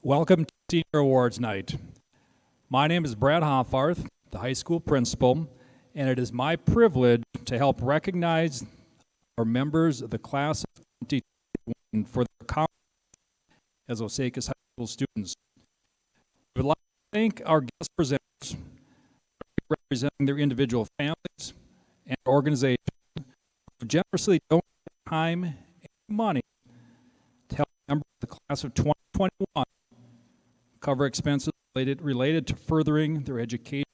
Welcome to Senior Awards Night. My name is Brad Hoffarth, the high school principal, and it is my privilege to help recognize our members of the class of 2021 for their accomplishments as Osakis High School students. We would like to thank our guest presenters representing their individual families and organizations who generously donated time and money to help members of the class of 2021 cover expenses related to furthering their education.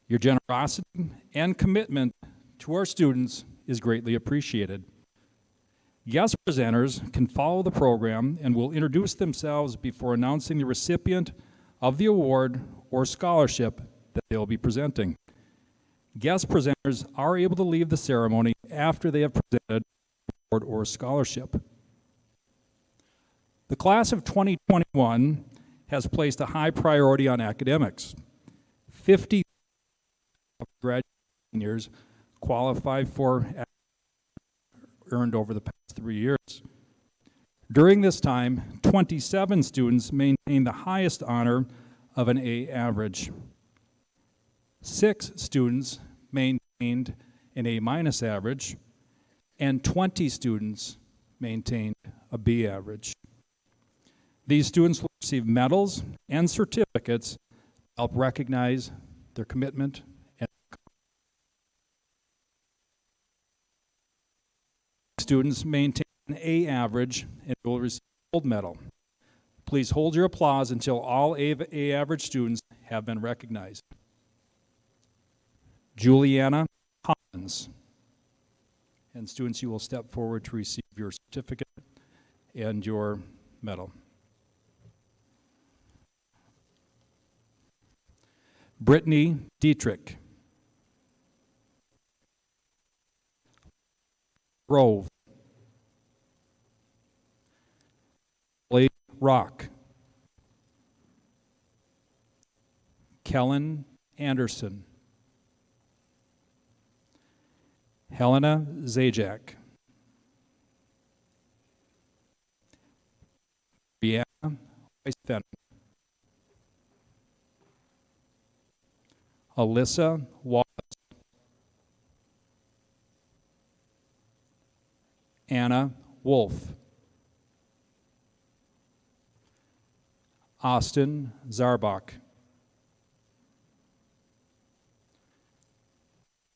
Your generosity and commitment to our students is greatly appreciated. Guest presenters can follow the program and will introduce themselves before announcing the recipient of the award or scholarship that they will be presenting. Guest presenters are able to leave the ceremony after they have presented the award or scholarship. The class of 2021 has placed a high priority on academics. 50 graduate seniors qualify for earned over the past 3 years. During this time, 27 students maintained the highest honor of an A average. 6 students maintained an A- average, and 20 students maintained a B average. These students will receive medals and certificates to help recognize their commitment. And students maintain an A average and will receive a gold medal. Please hold your applause until all A average students have been recognized. Juliana Collins. And students, you will step forward to receive your certificate and your medal. Brittany Dietrich. Grove. Blake Rock. Kellen Anderson. Helena Zajac. Brianna Weisfenn. Alyssa Wallace. Anna Wolf. Austin Zarbach.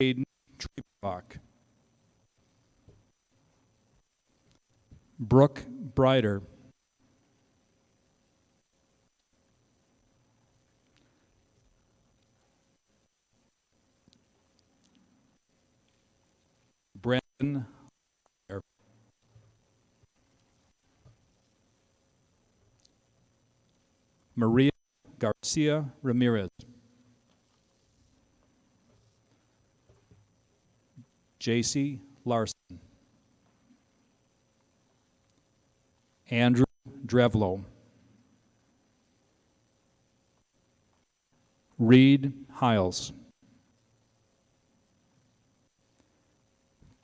Aiden Trebach. Brooke Brider. Brandon Maria Garcia Ramirez. JC Larson. Andrew Drevlo. Reed Hiles.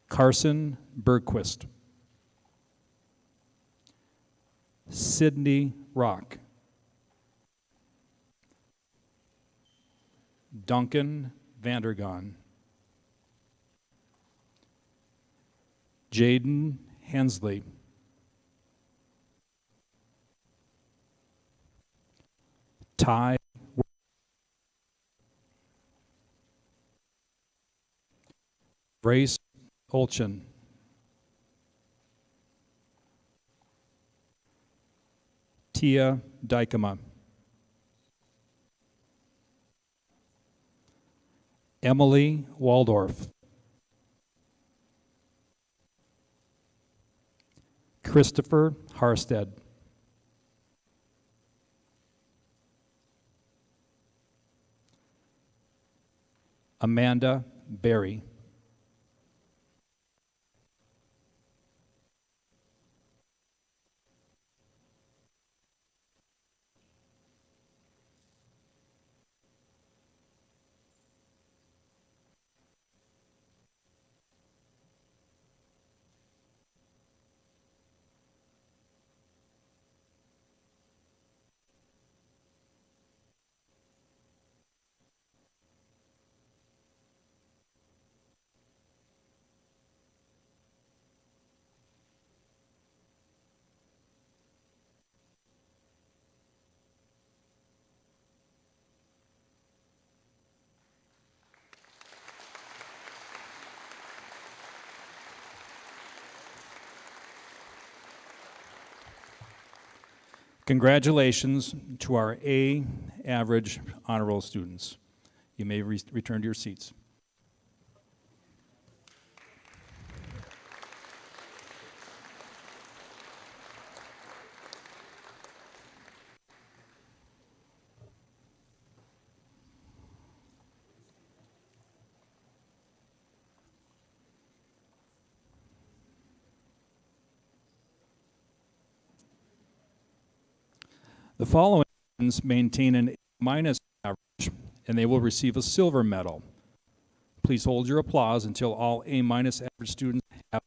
Carson Bergquist. Sydney Rock. Duncan Vandergaan. Jaden Hensley. Ty Grace Olchen. Tia Dykema. Emily Waldorf. Christopher Harstead. Amanda Berry. Congratulations to our A average honor roll students. You may return to your seats. The following students maintain an A- average, and they will receive a silver medal. Please hold your applause until all A- average students have.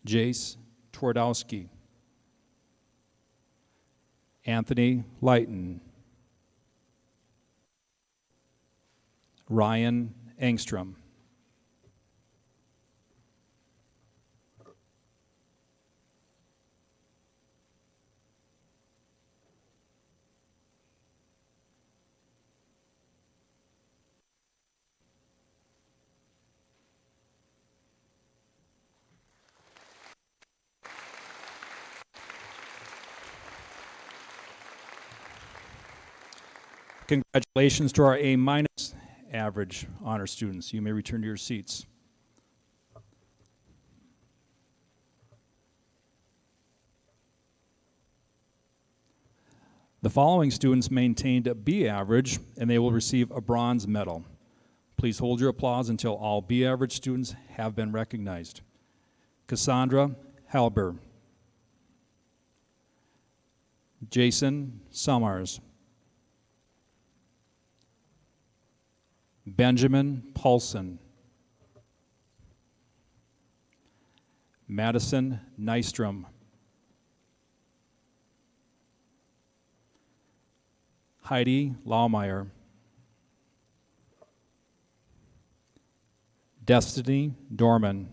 Jace Twardowski. Anthony Lighton. Ryan Engstrom. Congratulations to our A- average honor students. You may return to your seats. The following students maintained a B average, and they will receive a bronze medal. Please hold your applause until all B average students have been recognized. Cassandra Halber. Jason Summers. Benjamin Paulson. Madison Nystrom. Heidi Laumeier. Destiny Dorman.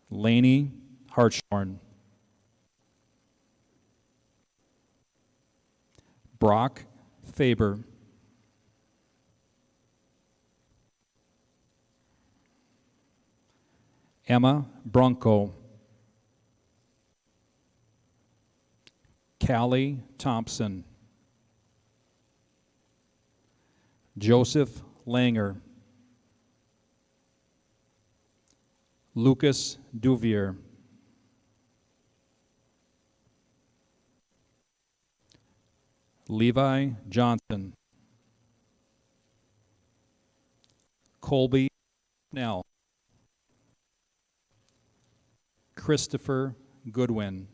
Lainey Hartshorn. Brock Faber. Emma Bronco. Callie Thompson. Joseph Langer. Lucas Duvier. Levi Johnson. Colby Snell. Christopher Goodwin.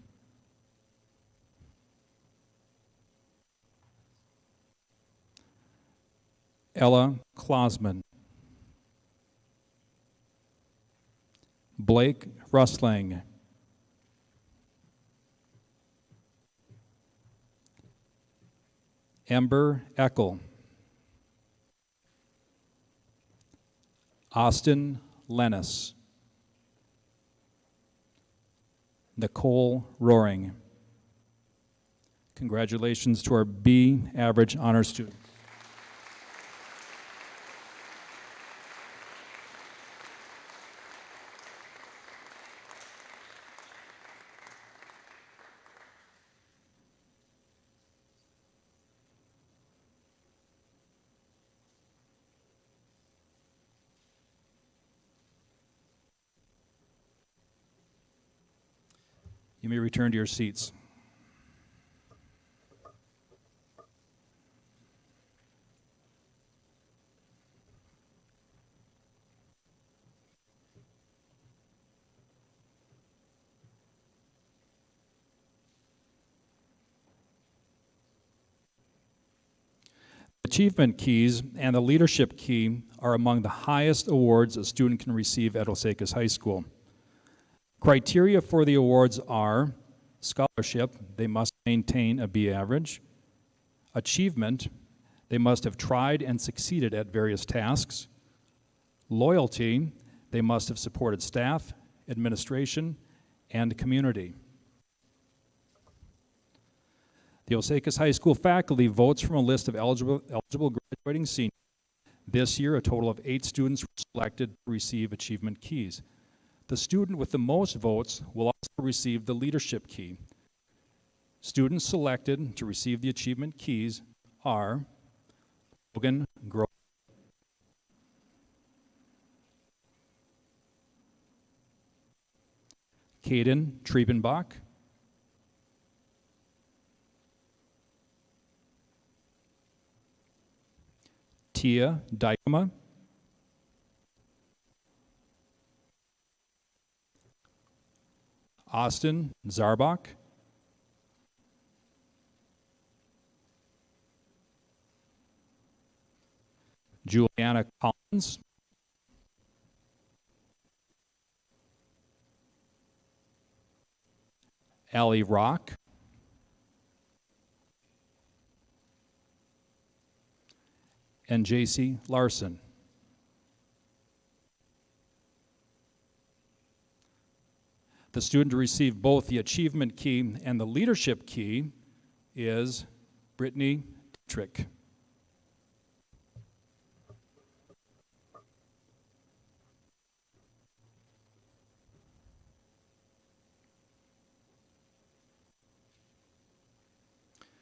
Ella Klausman. Blake Russlang. Ember Eckel. Austin Lennis. Nicole Roaring. Congratulations to our B average honor students. You may return to your seats. Achievement keys and the leadership key are among the highest awards a student can receive at Osakis High School. Criteria for the awards are scholarship, they must maintain a B average. Achievement, they must have tried and succeeded at various tasks. Loyalty, they must have supported staff, administration, and community. The Osakis High School faculty votes from a list of eligible graduating seniors. This year, a total of 8 students were selected to receive achievement keys. The student with the most votes will also receive the leadership key. Students selected to receive the achievement keys are Logan Grove, Caden Triebenbach, Tia Dykema, Austin Zarbach, Juliana Collins, Allie Rock, and J.C. Larson. The student to receive both the achievement key and the leadership key is Brittany Dietrich.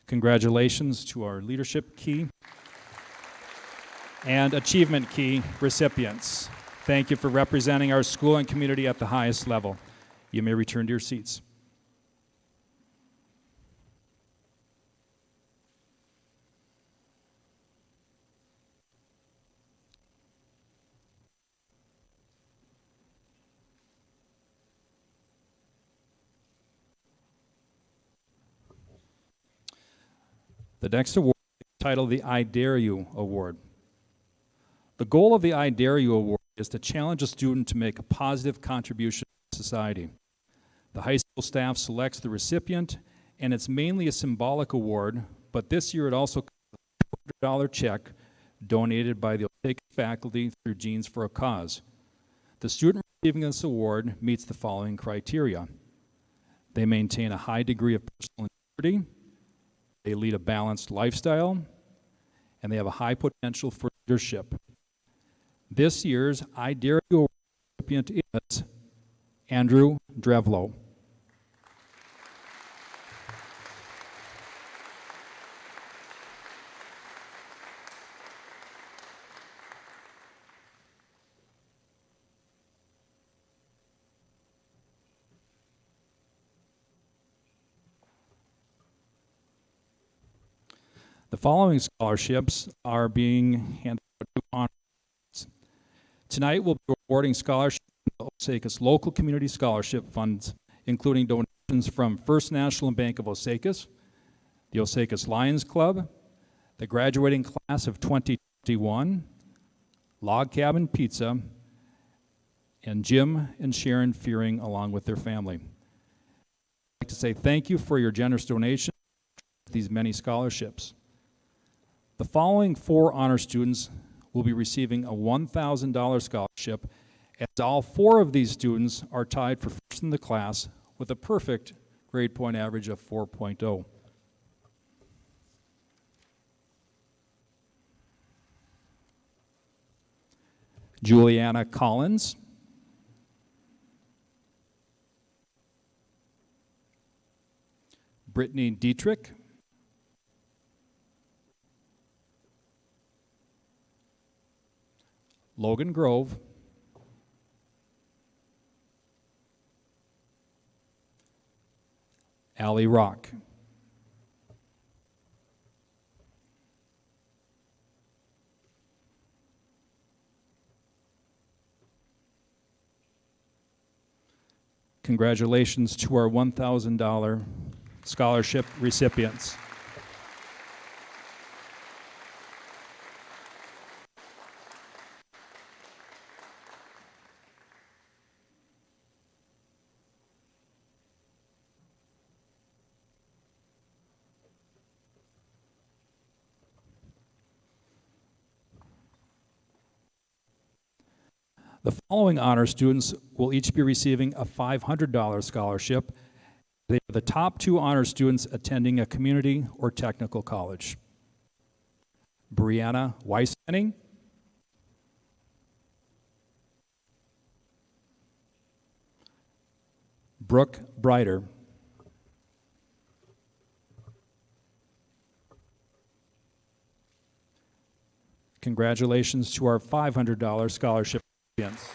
Congratulations to our leadership key and achievement key recipients. Thank you for representing our school and community at the highest level. You may return to your seats. The next award is titled the I Dare You Award. The goal of the I Dare You Award is to challenge a student to make a positive contribution to society. The high school staff selects the recipient, and it's mainly a symbolic award, but this year it also comes with a $200 check donated by the Osakis faculty through Jeans for a Cause. The student receiving this award meets the following criteria. They maintain a high degree of personal integrity, they lead a balanced lifestyle, and they have a high potential for leadership. This year's I Dare You Award recipient is Andrew Drevlo. The following scholarships are being handed out to honors. Tonight we'll be awarding scholarships to Osakis local community scholarship funds, including donations from First National Bank of Osakis, the Osakis Lions Club, the graduating class of 2021, Log Cabin Pizza, and Jim and Sharon Fearing along with their family. I'd like to say thank you for your generous donation to these many scholarships. The following 4 honor students will be receiving a $1,000 scholarship, as all 4 of these students are tied for first in the class with a perfect grade point average of 4.0. Juliana Collins, Brittany Dietrich, Logan Grove, Allie Rock. Congratulations to our $1,000 scholarship recipients. The following honor students will each be receiving a $500 scholarship. They are the top 2 honor students attending a community or technical college. Brianna Weismanning, Brooke Brider, congratulations to our $500 scholarship recipients.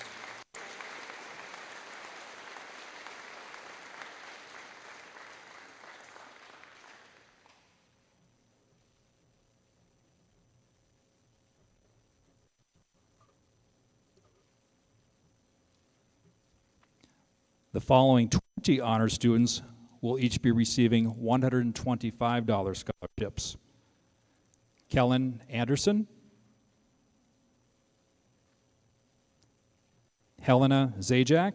The following 20 honor students will each be receiving $125 scholarships. Kellen Anderson, Helena Zajac,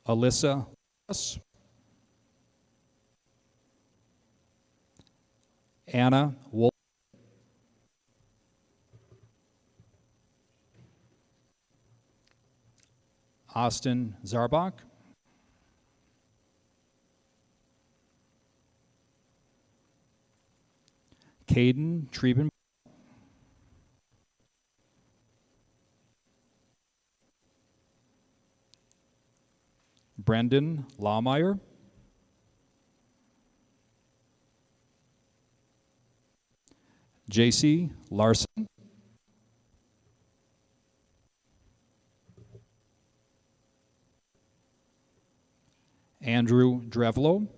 Alyssa Lewis, Anna Wolf, Austin Zarbach, Caden Treben, Brendan Lawmeyer, JC Larson, Andrew Drevlo,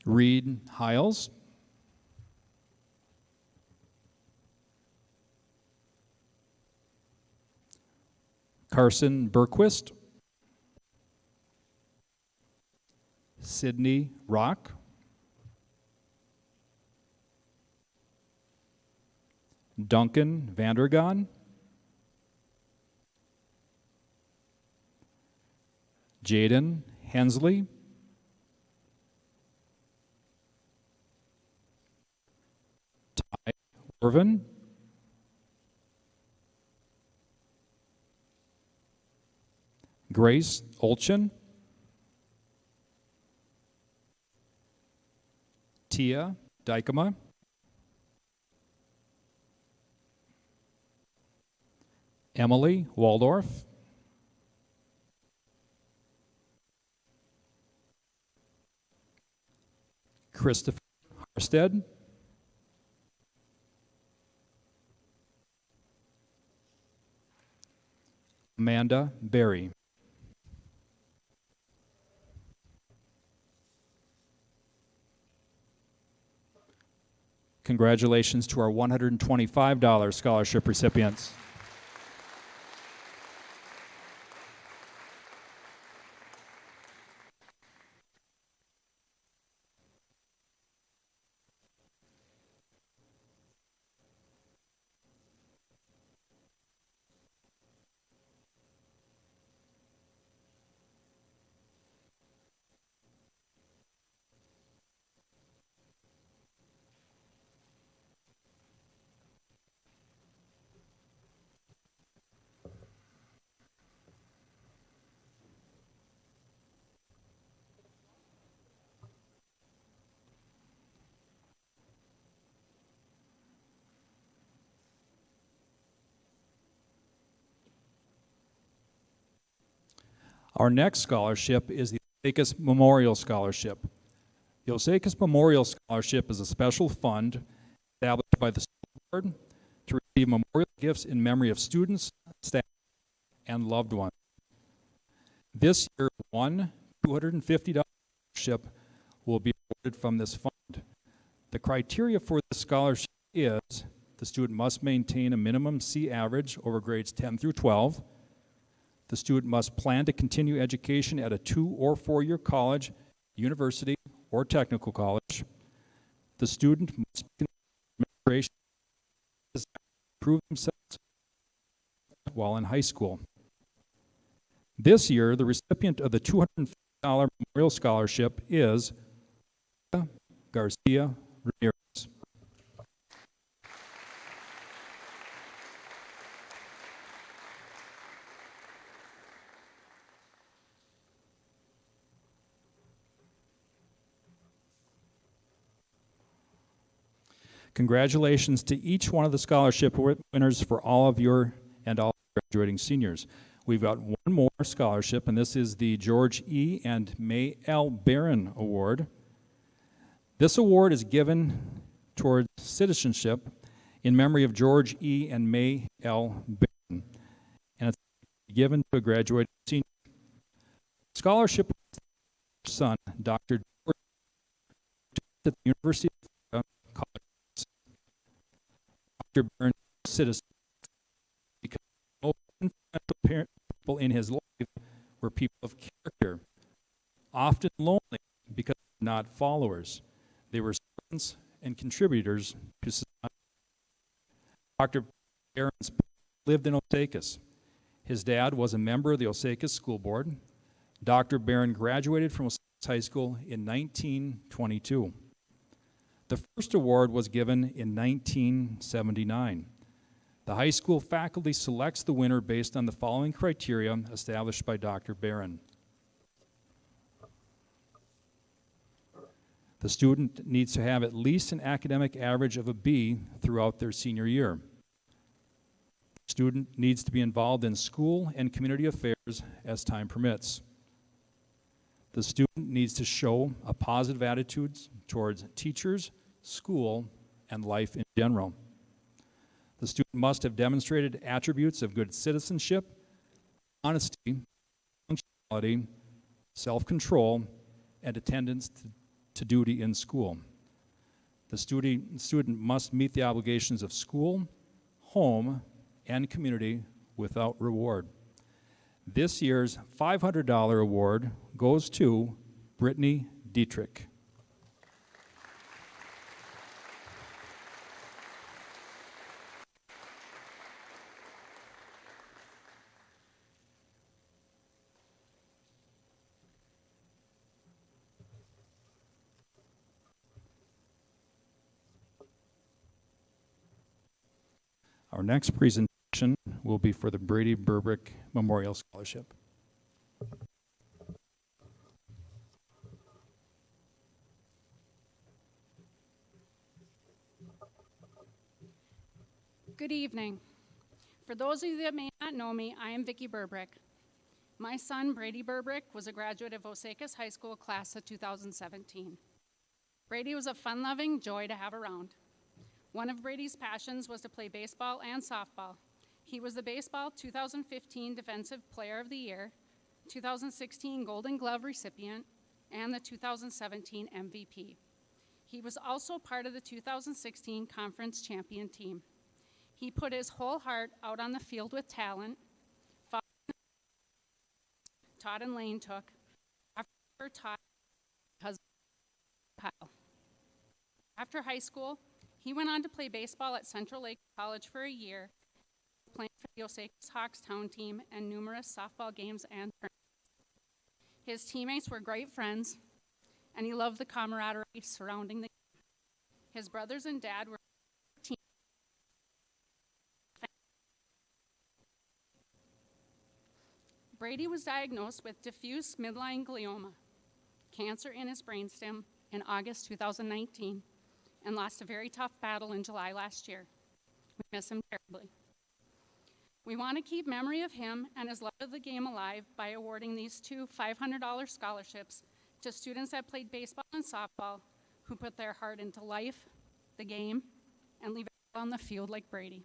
Reed Hiles, Carson Berquist, Sydney Rock, Duncan Vandergaan, Jaden Hensley, Ty Irvin, Grace Olchen, Tia Dykema, Emily Waldorf, Christopher Harstead, Amanda Berry. Congratulations to our $125 scholarship recipients. Our next scholarship is the Osakis Memorial Scholarship. The Osakis Memorial Scholarship is a special fund established by the school board to receive memorial gifts in memory of students, staff, and loved ones. This year, one $250 scholarship will be awarded from this fund. The criteria for the scholarship is the student must maintain a minimum C average over grades 10 through 12. The student must plan to continue education at a 2- or 4-year college, university, or technical college. The student must improve themselves while in high school. This year, the recipient of the $250 Memorial Scholarship is Garcia Ramirez. Congratulations to each one of the scholarship winners for all of your and all graduating seniors. We've got one more scholarship, and this is the George E. and May L. Barron Award. This award is given towards citizenship in memory of George E. and May L. Barron, and it's given to a graduating senior. Scholarship son, Dr. George, at the University of Florida College. Dr. Barron, citizen, because no influential people in his life were people of character, often lonely because not followers. They were servants and contributors to society. Dr. Barron lived in Osakis. His dad was a member of the Osakis School Board. Dr. Barron graduated from Osakis High School in 1922. The first award was given in 1979. The high school faculty selects the winner based on the following criteria established by Dr. Barron. The student needs to have at least an academic average of a B throughout their senior year. The student needs to be involved in school and community affairs as time permits. The student needs to show a positive attitude towards teachers, school, and life in general. The student must have demonstrated attributes of good citizenship, honesty, punctuality, self-control, and attendance to duty in school. The student must meet the obligations of school, home, and community without reward. This year's $500 award goes to Brittany Dietrich. Our next presentation will be for the Brady Burbrick Memorial Scholarship. Good evening. For those of you that may not know me, I am Becky Burbrick. My son, Brady Burbrick, was a graduate of Osakis High School class of 2017. Brady was a fun-loving joy to have around. One of Brady's passions was to play baseball and softball. He was the baseball 2015 Defensive Player of the Year, 2016 Golden Glove recipient, and the 2017 MVP. He was also part of the 2016 Conference Champion team. He put his whole heart out on the field with talent. Todd and Lane took after Todd husband Kyle. After high school, he went on to play baseball at Central Lake College for a year, playing for the Osakis Hawkstown team and numerous softball games and tournaments. His teammates were great friends, and he loved the camaraderie surrounding the game. His brothers and dad were team. Brady was diagnosed with diffuse midline glioma, cancer in his brainstem, in August 2019. And lost a very tough battle in July last year. We miss him terribly. We want to keep memory of him and his love of the game alive by awarding these two $500 scholarships to students that played baseball and softball who put their heart into life, the game, and leave it on the field like Brady.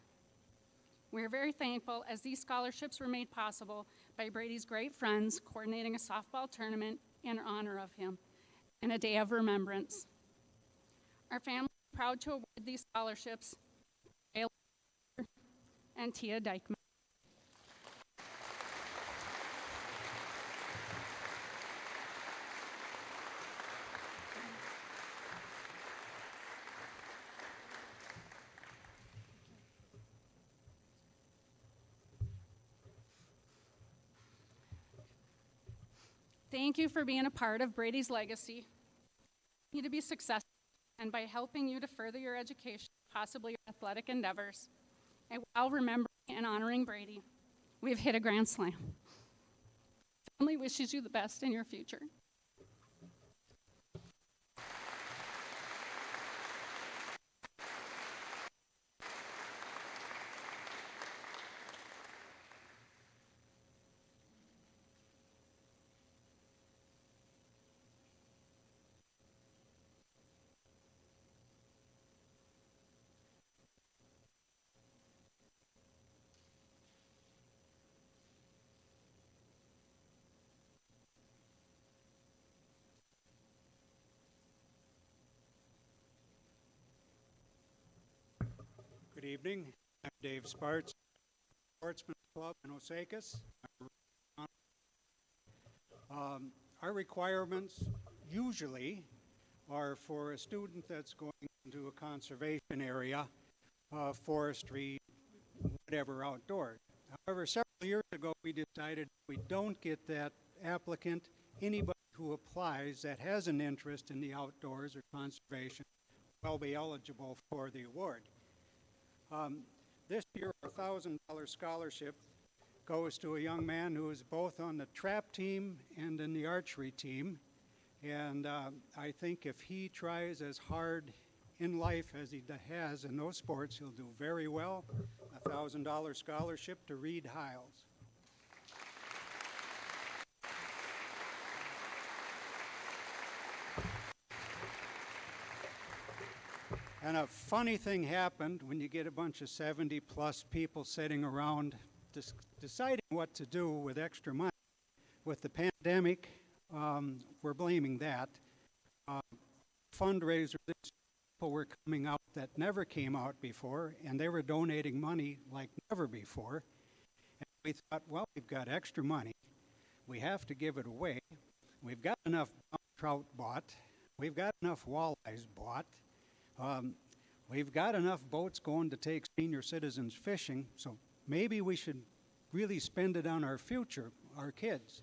We are very thankful as these scholarships were made possible by Brady's great friends coordinating a softball tournament in honor of him and a day of remembrance. Our family is proud to award these scholarships to and Tia Dykman. Thank you for being a part of Brady's legacy. you to be successful and by helping you to further your education, possibly your athletic endeavors. And while remembering and honoring Brady, we have hit a grand slam. Family wishes you the best in your future. Good evening. I'm Dave Sparts, Sportsman's Club in Osakis. Our requirements usually are for a student that's going into a conservation area, forestry, whatever outdoors. However, several years ago we decided we don't get that applicant, anybody who applies that has an interest in the outdoors or conservation will be eligible for the award. This year, our $1,000 scholarship goes to a young man who is both on the trap team and in the archery team. And I think if he tries as hard in life as he has in those sports, he'll do very well. A $1,000 scholarship to Reed Hiles. And a funny thing happened when you get a bunch of 70-plus people sitting around deciding what to do with extra money. With the pandemic, we're blaming that. Fundraisers, people were coming out that never came out before, and they were donating money like never before. And we thought, well, we've got extra money. We have to give it away. We've got enough trout bought. We've got enough walleyes bought. We've got enough boats going to take senior citizens fishing, so maybe we should really spend it on our future, our kids.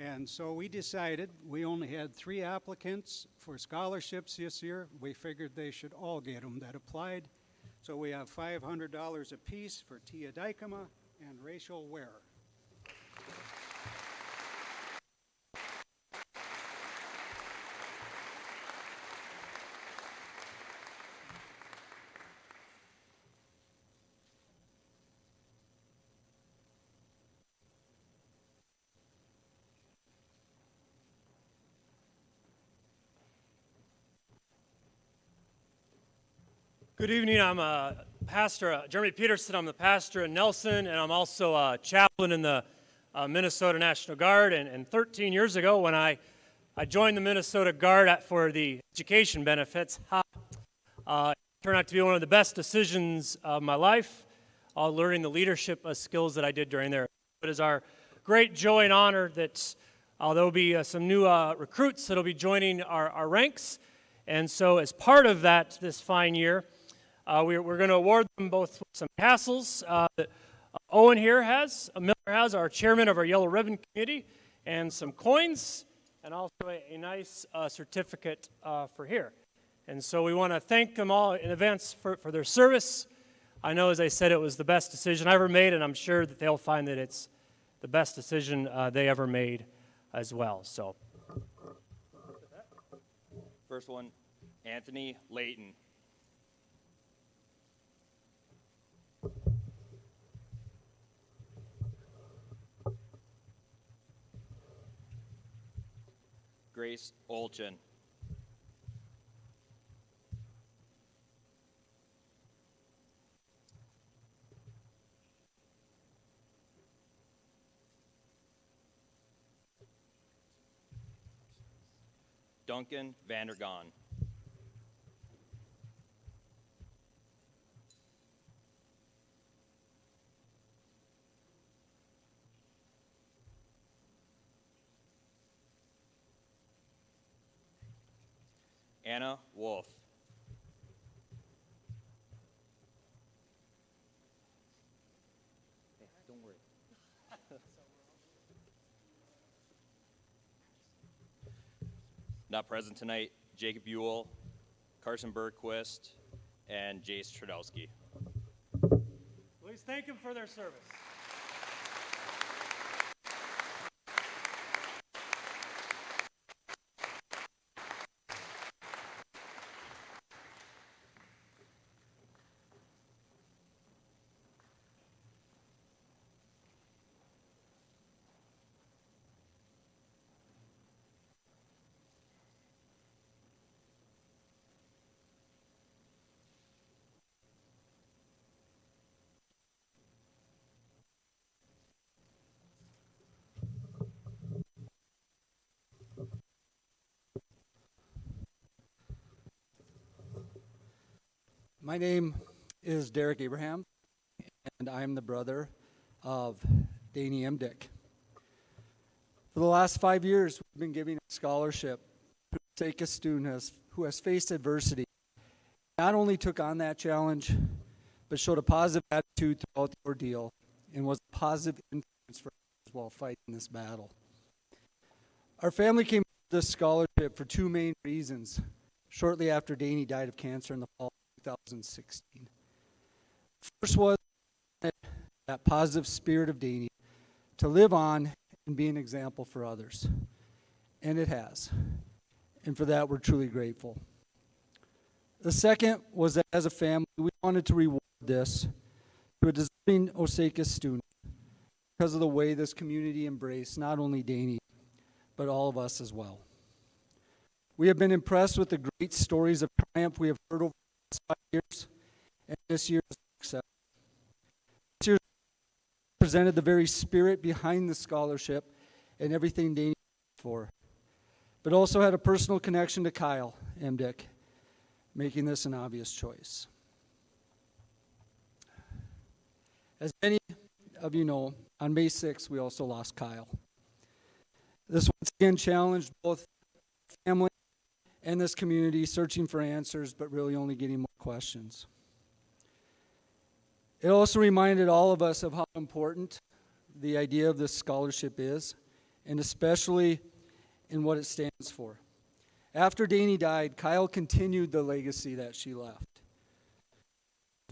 And so we decided, we only had 3 applicants for scholarships this year. We figured they should all get them that applied. So we have $500 apiece for Tia Dykema and Rachel Ware. Good evening. I'm Pastor Jeremy Peterson. I'm the pastor in Nelson, and I'm also a chaplain in the Minnesota National Guard. And 13 years ago, when I joined the Minnesota Guard for the education benefits, it turned out to be one of the best decisions of my life, learning the leadership skills that I did during there. It is our great joy and honor that there will be some new recruits that will be joining our ranks. And so as part of that this fine year, we're going to award them both with some tassels that Owen here has, Miller has, our chairman of our Yellow Ribbon Committee, and some coins, and also a nice certificate for here. And so we want to thank them all in advance for their service. I know, as I said, it was the best decision I ever made, and I'm sure that they'll find that it's the best decision they ever made as well. So, first one, Anthony Layton. Grace Olchin. Duncan Vandergaan. Anna Wolf. Hey, don't worry. Not present tonight, Jacob Buell, Carson Bergquist, and Jace Trudowski. Please thank them for their service. My name is Derek Abraham, and I'm the brother of Danny Emdick. For the last 5 years, we've been giving a scholarship to a Osakis student who has faced adversity. Not only took on that challenge, but showed a positive attitude throughout the ordeal and was a positive influence for us while fighting this battle. Our family came to this scholarship for two main reasons shortly after Danny died of cancer in the fall 2016. First was that positive spirit of Danny to live on and be an example for others. And it has. And for that, we're truly grateful. The second was that as a family, we wanted to reward this to a deserving Osakis student because of the way this community embraced not only Danny, but all of us as well. We have been impressed with the great stories of triumph we have heard over 5 years, and this year is no exception. This year presented the very spirit behind the scholarship and everything Danny for, but also had a personal connection to Kyle Emdick, making this an obvious choice. As many of you know, on May 6th, we also lost Kyle. This once again challenged both family and this community, searching for answers, but really only getting more questions. It also reminded all of us of how important the idea of this scholarship is, and especially in what it stands for. After Danny died, Kyle continued the legacy that she left,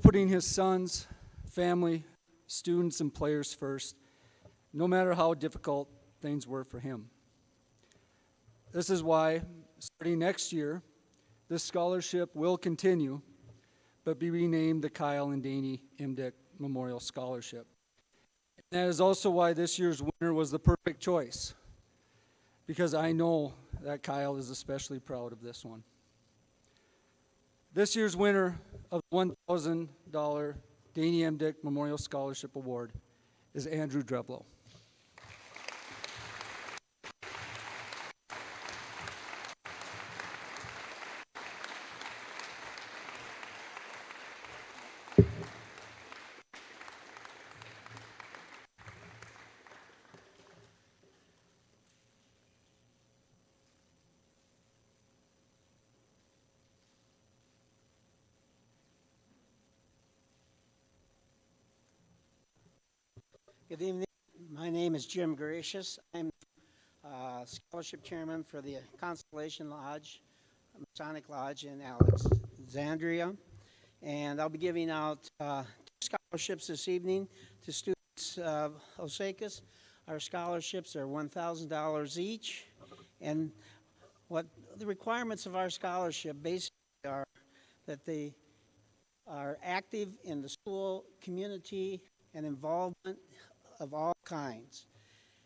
putting his sons, family, students, and players first, no matter how difficult things were for him. This is why, starting next year, this scholarship will continue, but be renamed the Kyle and Danny Emdick Memorial Scholarship. And that is also why this year's winner was the perfect choice, because I know that Kyle is especially proud of this one. This year's winner of the $1,000 Danny Emdick Memorial Scholarship Award is Andrew Dreblow. Good evening. My name is Jim Gracious. I'm scholarship chairman for the Constellation Lodge, Masonic Lodge in Alexandria. And I'll be giving out scholarships this evening to students of Osakis. Our scholarships are $1,000 each. And what the requirements of our scholarship basically are that they are active in the school community and involvement of all kinds.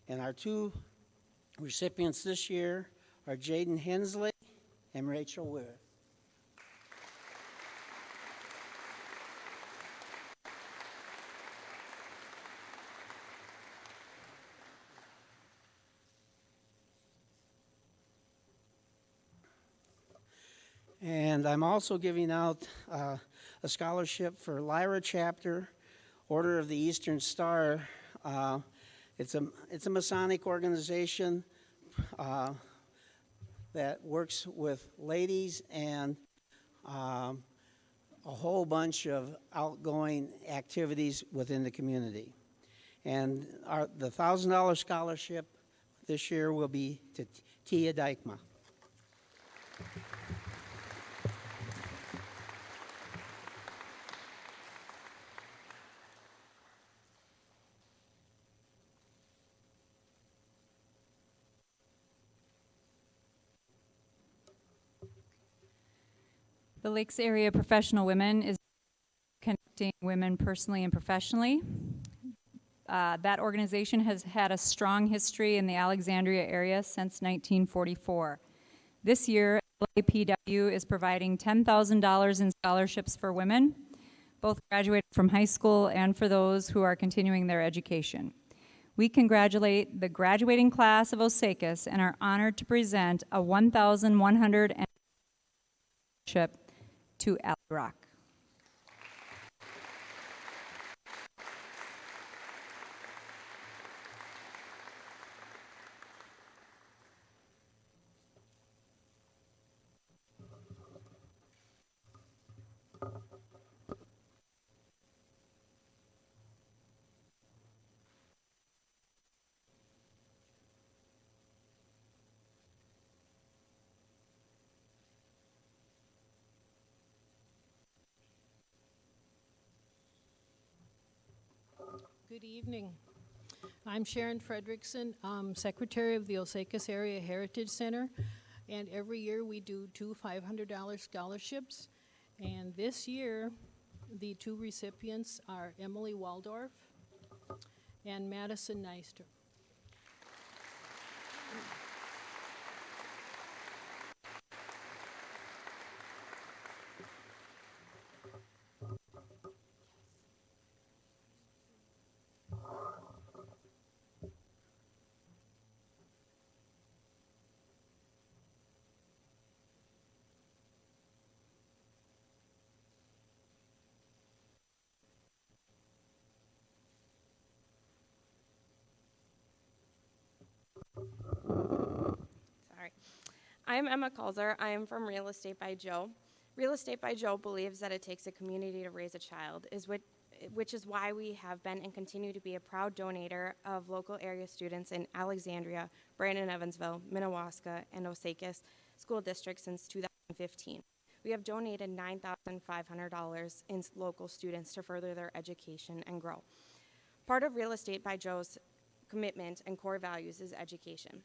And our two recipients this year are Becky Hensley and Rachel Weir. And I'm also giving out a scholarship for Lyra Chapter, Order of the Eastern Star. It's a Masonic organization that works with ladies and a whole bunch of outgoing activities within the community. And the $1,000 scholarship this year will be to Tia Dykma. The Lakes Area Professional Women is connecting women personally and professionally. That organization has had a strong history in the Alexandria area since 1944. This year, LAPW is providing $10,000 in scholarships for women, both graduated from high school and for those who are continuing their education. We congratulate the graduating class of Osakis and are honored to present a $1,100 scholarship to Ally Rock. Good evening. I'm Sharon Fredrickson, Secretary of the Osakis Area Heritage Center, and every year we do 2 $500 scholarships, and this year the 2 recipients are Emily Waldorf and Madison Neister. Sorry. I'm Emma Kulzer. I am from Real Estate by Joe. Real Estate by Joe believes that it takes a community to raise a child, which is why we have been and continue to be a proud donator of local area students in Alexandria, Brandon, Evansville, Minnewaska, and Osakis school districts since 2015. We have donated $9,500 in local students to further their education and grow. Part of Real Estate by Joe's commitment and core values is education.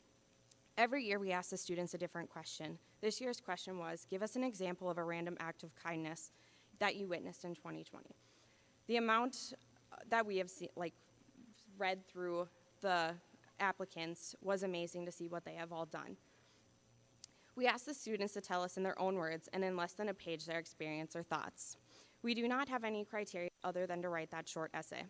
Every year we ask the students a different question. This year's question was, give us an example of a random act of kindness that you witnessed in 2020. The amount that we have read through the applicants was amazing to see what they have all done. We asked the students to tell us in their own words and in less than a page their experience or thoughts. We do not have any criteria other than to write that short essay.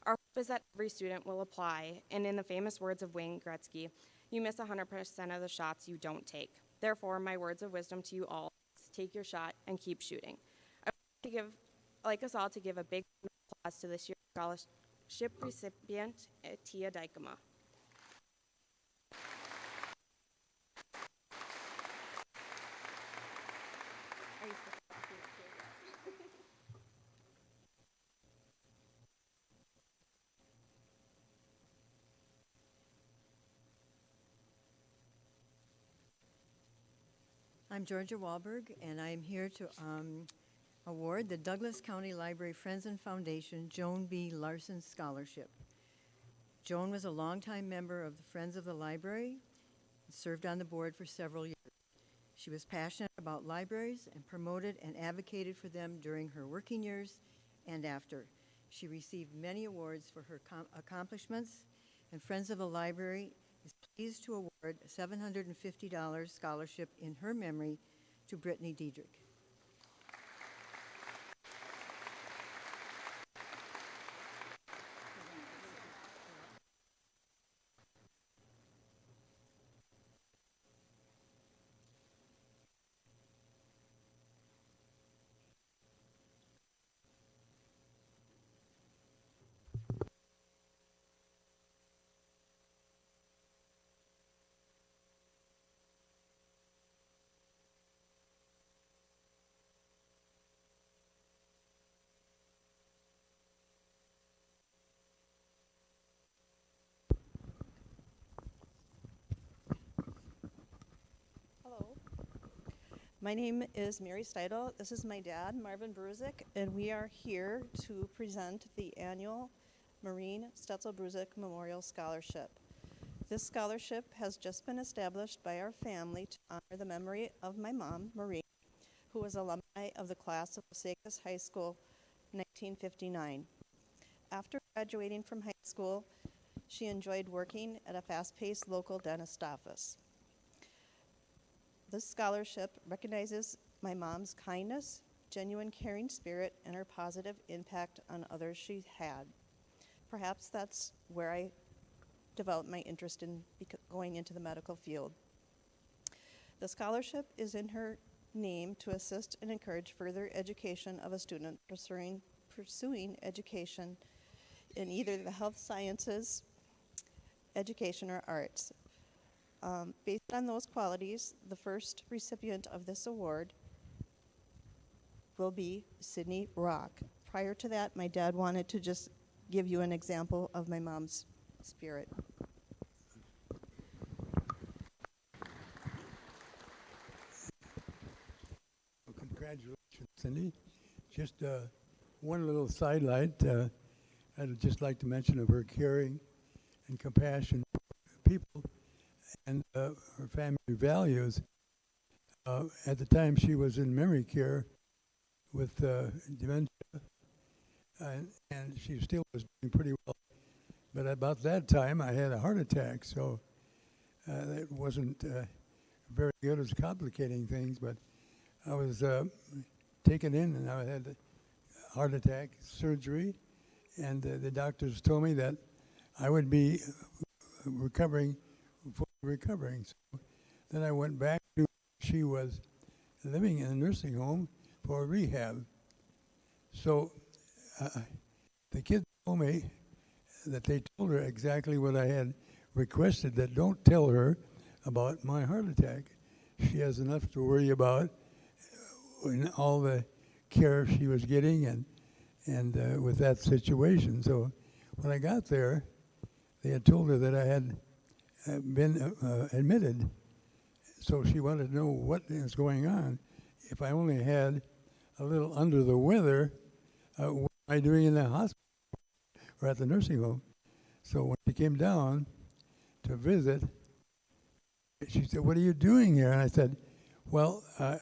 Our hope is that every student will apply, and in the famous words of Wayne Gretzky, you miss 100% of the shots you don't take. Therefore, my words of wisdom to you all is take your shot and keep shooting. I would like us all to give a big applause to this year's scholarship recipient, Tia Dykema. I'm Georgia Wahlberg, and I'm here to award the Douglas County Library Friends and Foundation Joan B. Larson Scholarship. Joan was a longtime member of the Friends of the Library and served on the board for several years. She was passionate about libraries and promoted and advocated for them during her working years and after. She received many awards for her accomplishments, and Friends of the Library is pleased to award a $750 scholarship in her memory to Brittany Diedrich. My name is Mary Steidel. This is my dad, Marvin Bruzik, and we are here to present the annual Marine Stetzel Bruzik Memorial Scholarship. This scholarship has just been established by our family to honor the memory of my mom, Marie, who was alumni of the class of Osakis High School 1959. After graduating from high school, she enjoyed working at a fast-paced local dentist office. This scholarship recognizes my mom's kindness, genuine caring spirit, and her positive impact on others she had. Perhaps that's where I developed my interest in going into the medical field. The scholarship is in her name to assist and encourage further education of a student pursuing education in either the health sciences, education, or arts. Based on those qualities, the first recipient of this award will be Sydney Rock. Prior to that, my dad wanted to just give you an example of my mom's spirit. Well, congratulations, Cindy. Just one little sidelight. I'd just like to mention of her caring and compassion for people and her family values. At the time she was in memory care with dementia, and she still was doing pretty well. But about that time, I had a heart attack, so it wasn't very good. It was complicating things, but I was taken in, and I had a heart attack surgery, and the doctors told me that I would be recovering. So then I went back to she was living in a nursing home for rehab. So the kids told me that they told her exactly what I had requested, that don't tell her about my heart attack. She has enough to worry about in all the care she was getting and with that situation. So when I got there, they had told her that I had been admitted. So she wanted to know what is going on. If I only had a little under the weather, what am I doing in the hospital or at the nursing home? So when she came down to visit, she said, "What are you doing here?" And I said, "Well, I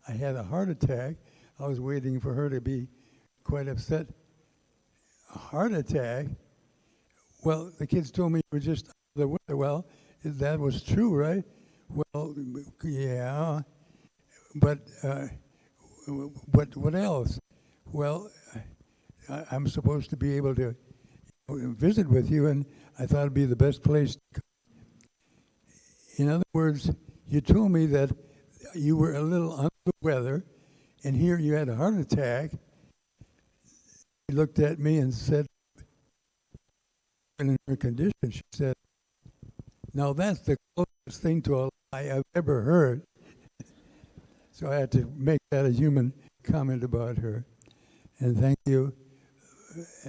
had a heart attack. I was waiting for her to be quite upset." A heart attack? Well, the kids told me it was just the weather. Well, that was true, right? Well, yeah. But what else? Well, I'm supposed to be able to visit with you, and I thought it'd be the best place to come. In other words, you told me that you were a little under the weather, and here you had a heart attack. She looked at me and said, in her condition, she said, "Now that's the closest thing to a lie I've ever heard." So I had to make that a human comment about her. And thank you,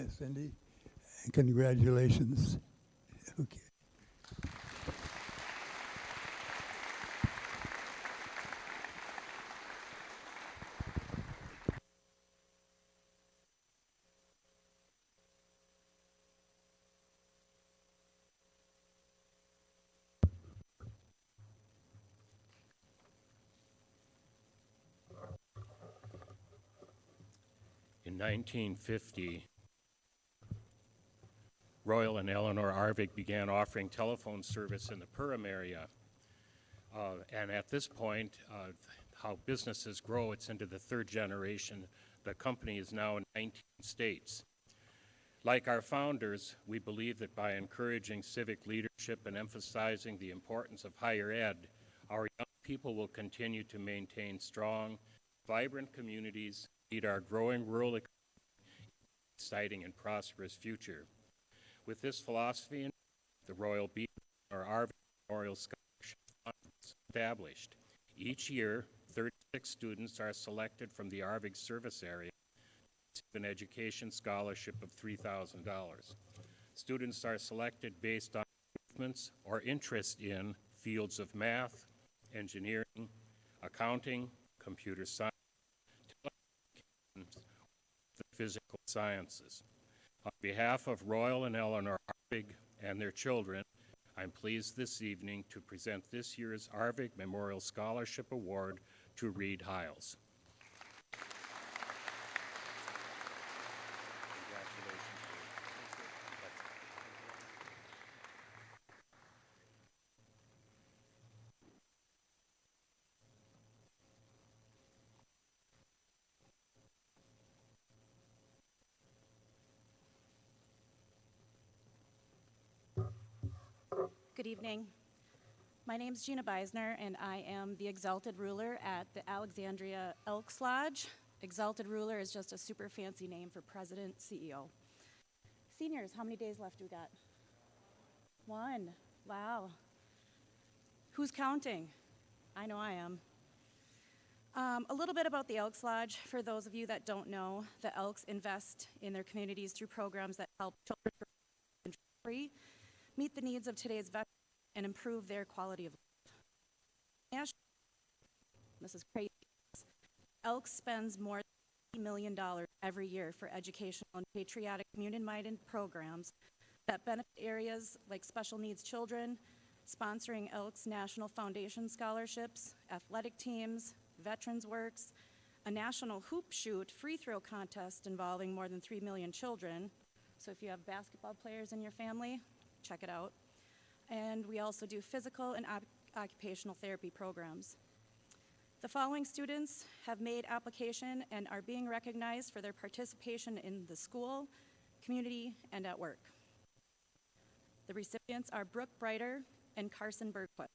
Cindy, and congratulations. Okay. In 1950, Royal and Eleanor Arvig began offering telephone service in the Perham area. And at this point, how businesses grow, it's into the third generation. The company is now in 19 states. Like our founders, we believe that by encouraging civic leadership and emphasizing the importance of higher ed, our young people will continue to maintain strong, vibrant communities, lead our growing rural economy, exciting and prosperous future. With this philosophy, the Royal B. or Arvig Memorial Scholarship Fund was established. Each year, 36 students are selected from the Arvig service area to receive an education scholarship of $3,000. Students are selected based on achievements or interest in fields of math, engineering, accounting, computer science, the physical sciences. On behalf of Royal and Eleanor Arvig and their children, I'm pleased this evening to present this year's Arvik Memorial Scholarship Award to Reed Hiles. Good evening. My name is Gina Beisner, and I am the Exalted Ruler at the Alexandria Elks Lodge. Exalted Ruler is just a super fancy name for President, CEO. Seniors, how many days left do we got? 1. Wow. Who's counting? I know I am. A little bit about the Elks Lodge. For those of you that don't know, the Elks invest in their communities through programs that help children free, meet the needs of today's veterans, and improve their quality of life. This is crazy. Elks spends more than $80 million every year for educational and patriotic community-minded programs that benefit areas like special needs children, sponsoring Elks National Foundation scholarships, athletic teams, Veterans Works, a national hoop shoot free throw contest involving more than 3 million children. So if you have basketball players in your family, check it out. And we also do physical and occupational therapy programs. The following students have made application and are being recognized for their participation in the school, community, and at work. The recipients are Brooke Breiter and Carson Bergquist.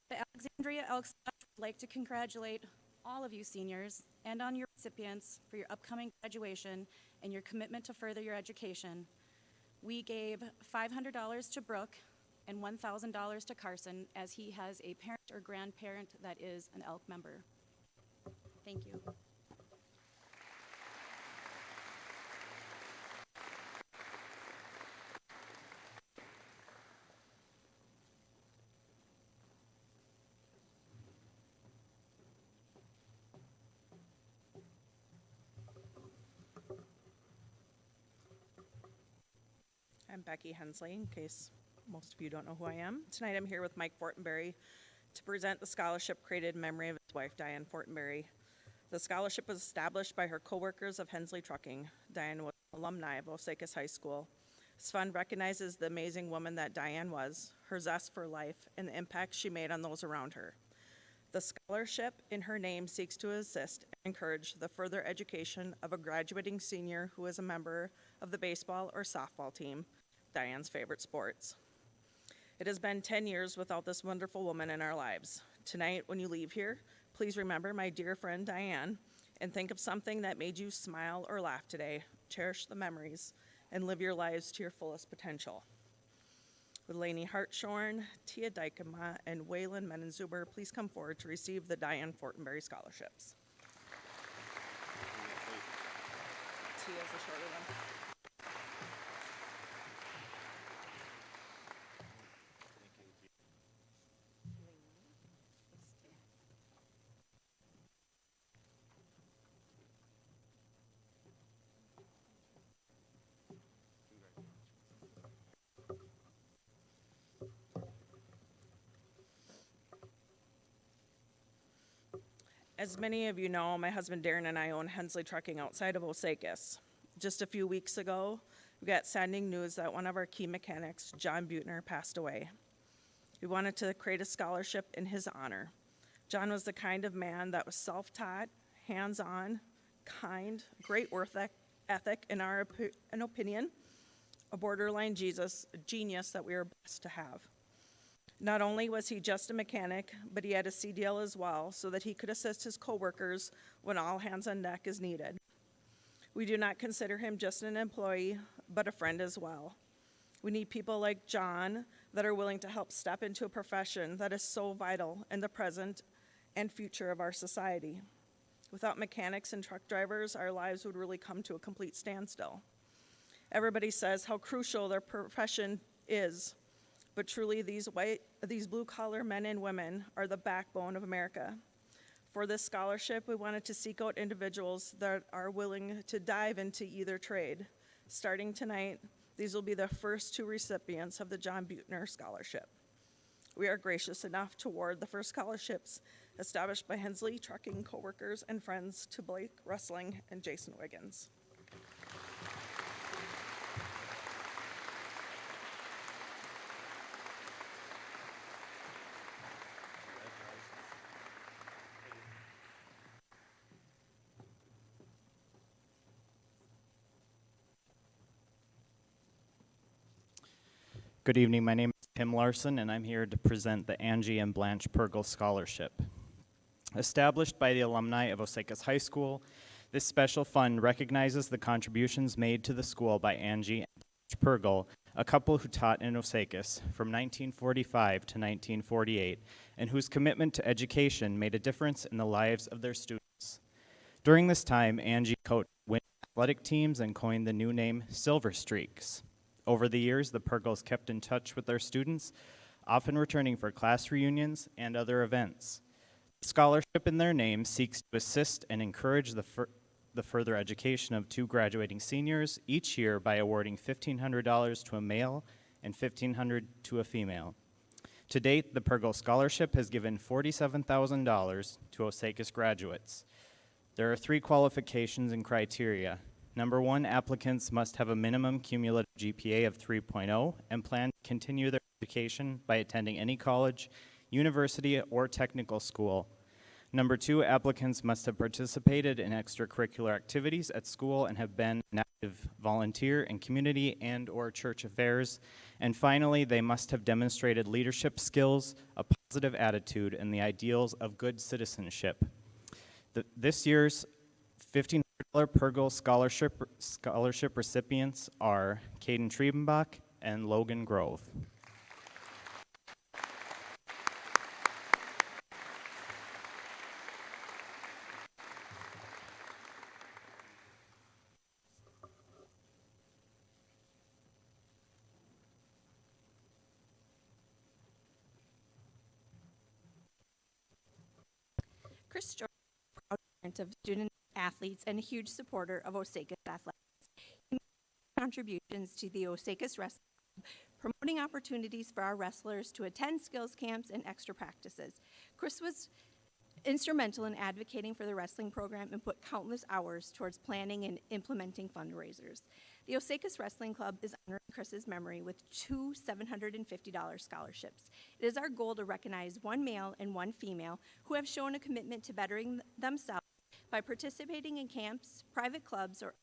The Alexandria Elks Lodge would like to congratulate all of you seniors and on your recipients for your upcoming graduation and your commitment to further your education. We gave $500 to Brooke and $1,000 to Carson, as he has a parent or grandparent that is an Elk member. Thank you. I'm Becky Hensley, in case most of you don't know who I am. Tonight I'm here with Mike Fortenberry to present the scholarship created in memory of his wife, Diane Fortenberry. The scholarship was established by her co-workers of Hensley Trucking. Diane was an alumni of Osakis High School. This fund recognizes the amazing woman that Diane was, her zest for life, and the impact she made on those around her. The scholarship in her name seeks to assist and encourage the further education of a graduating senior who is a member of the baseball or softball team, Diane's favorite sports. It has been 10 years without this wonderful woman in our lives. Tonight, when you leave here, please remember my dear friend Diane and think of something that made you smile or laugh today. Cherish the memories and live your lives to your fullest potential. Would Lainey Hartshorn, Tia Dykema, and Waylon Menenzuber please come forward to receive the Diane Fortenberry scholarships. Tia's the shorter one. As many of you know, my husband Darren and I own Hensley Trucking outside of Osakis. Just a few weeks ago, we got saddening news that one of our key mechanics, John Buettner, passed away. We wanted to create a scholarship in his honor. John was the kind of man that was self-taught, hands-on, kind, great work ethic, in our opinion, a borderline genius that we are blessed to have. Not only was he just a mechanic, but he had a CDL as well, so that he could assist his coworkers when all hands on deck is needed. We do not consider him just an employee, but a friend as well. We need people like John that are willing to help step into a profession that is so vital in the present and future of our society. Without mechanics and truck drivers, our lives would really come to a complete standstill. Everybody says how crucial their profession is, but truly these blue-collar men and women are the backbone of America. For this scholarship, we wanted to seek out individuals that are willing to dive into either trade. Starting tonight, these will be the first 2 recipients of the John Buettner Scholarship. We are gracious enough to award the first scholarships established by Hensley Trucking coworkers and friends to Blake Rustling and Jason Wiggins. Good evening, my name is Tim Larson, and I'm here to present the Angie and Blanche Pergle Scholarship. Established by the alumni of Osakis High School, this special fund recognizes the contributions made to the school by Angie and Blanche Pergle, a couple who taught in Osakis from 1945 to 1948, and whose commitment to education made a difference in the lives of their students. During this time, Angie coached women's athletic teams and coined the new name Silver Streaks. Over the years, the Pergles kept in touch with their students, often returning for class reunions and other events. The scholarship in their name seeks to assist and encourage the further education of 2 graduating seniors each year by awarding $1,500 to a male and $1,500 to a female. To date, the Pergle Scholarship has given $47,000 to Osakis graduates. There are 3 qualifications and criteria. Number 1, applicants must have a minimum cumulative GPA of 3.0 and plan to continue their education by attending any college, university, or technical school. Number 2, applicants must have participated in extracurricular activities at school and have been an active volunteer in community and/or church affairs. And finally, they must have demonstrated leadership skills, a positive attitude, and the ideals of good citizenship. This year's $1,500 Pergle scholarship recipients are Caden Triebenbach and Logan Grove. Chris Jorgensen, proud parent of student athletes and a huge supporter of Osakis athletics. He made contributions to the Osakis Wrestling Club, promoting opportunities for our wrestlers to attend skills camps and extra practices. Chris was instrumental in advocating for the wrestling program and put countless hours towards planning and implementing fundraisers. The Osakis Wrestling Club is honoring Chris's memory with 2 $750 scholarships. It is our goal to recognize 1 male and 1 female who have shown a commitment to bettering themselves by participating in camps, private clubs, or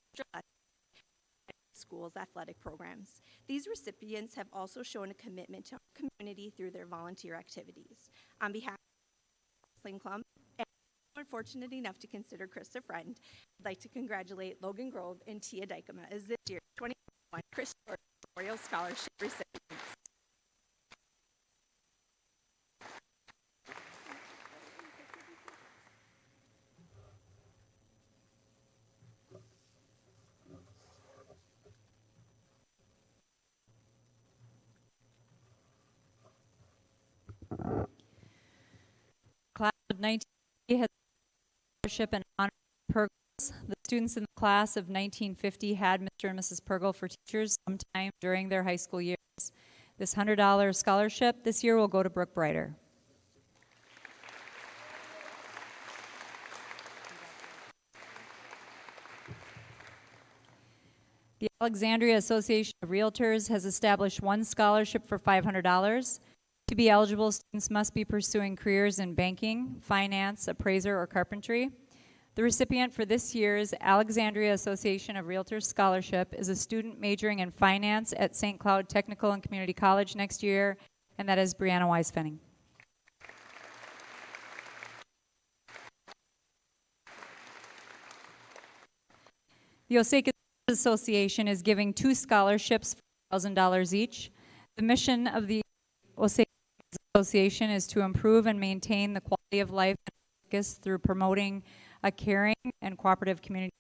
schools' athletic programs. These recipients have also shown a commitment to our community through their volunteer activities. On behalf of the Wrestling Club, and we're fortunate enough to consider Chris a friend, I'd like to congratulate Logan Grove and Tia Dykema as this year's 2021 Chris Jorgensen Memorial Scholarship recipients. Class of 1950 has a scholarship and honor Pergles. The students in the class of 1950 had Mr. and Mrs. Pergle for teachers sometime during their high school years. This $100 scholarship this year will go to Brooke Brighter. The Alexandria Association of Realtors has established 1 scholarship for $500. To be eligible, students must be pursuing careers in banking, finance, appraiser, or carpentry. The recipient for this year's Alexandria Association of Realtors Scholarship is a student majoring in finance at St. Cloud Technical and Community College next year, and that is Brianna Weisfenning. The Osakis Association is giving 2 scholarships for $1,000 each. The mission of the Osakis Association is to improve and maintain the quality of life through promoting a caring and cooperative community,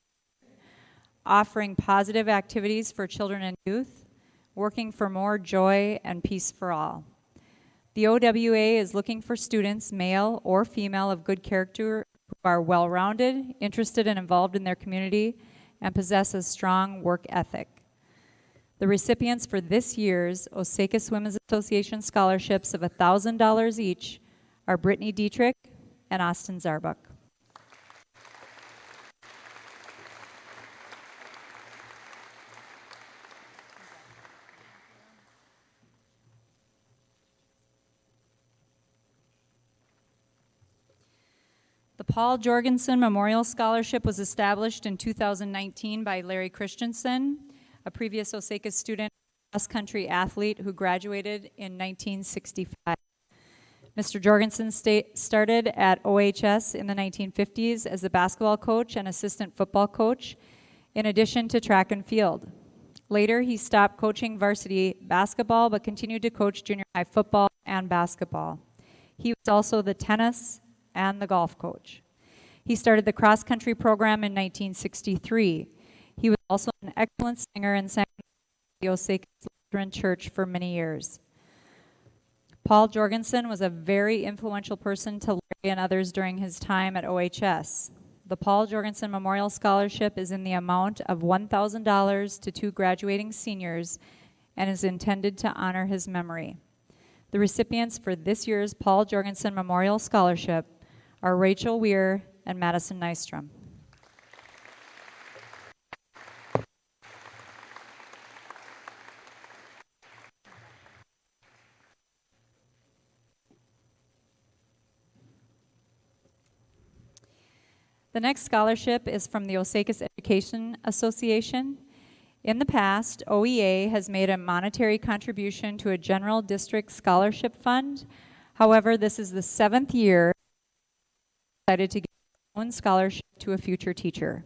offering positive activities for children and youth, working for more joy and peace for all. The OWA is looking for students, male or female, of good character who are well-rounded, interested and involved in their community, and possess a strong work ethic. The recipients for this year's Osakis Women's Association scholarships of $1,000 each are Brittany Dietrich and Austin Zarbuck. The Paul Jorgensen Memorial Scholarship was established in 2019 by Larry Christensen, a previous Osakis student, cross-country athlete who graduated in 1965. Mr. Jorgensen started at OHS in the 1950s as a basketball coach and assistant football coach, in addition to track and field. Later, he stopped coaching varsity basketball but continued to coach junior high football and basketball. He was also the tennis and the golf coach. He started the cross-country program in 1963. He was also an excellent singer and sang at the Osakis Lutheran Church for many years. Paul Jorgensen was a very influential person to Larry and others during his time at OHS. The Paul Jorgensen Memorial Scholarship is in the amount of $1,000 to 2 graduating seniors and is intended to honor his memory. The recipients for this year's Paul Jorgensen Memorial Scholarship are Rachel Weir and Madison Nystrom. The next scholarship is from the Osakis Education Association. In the past, OEA has made a monetary contribution to a general district scholarship fund. However, this is the 7th year decided to give their own scholarship to a future teacher.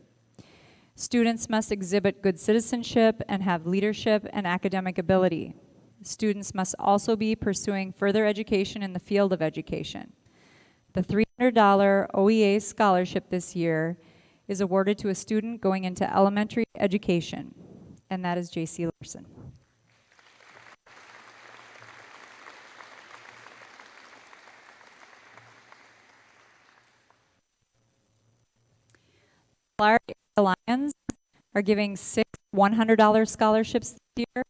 Students must exhibit good citizenship and have leadership and academic ability. Students must also be pursuing further education in the field of education. The $300 OEA scholarship this year is awarded to a student going into elementary education, and that is J.C. Larson. Large Lions are giving 6 $100 scholarships this year.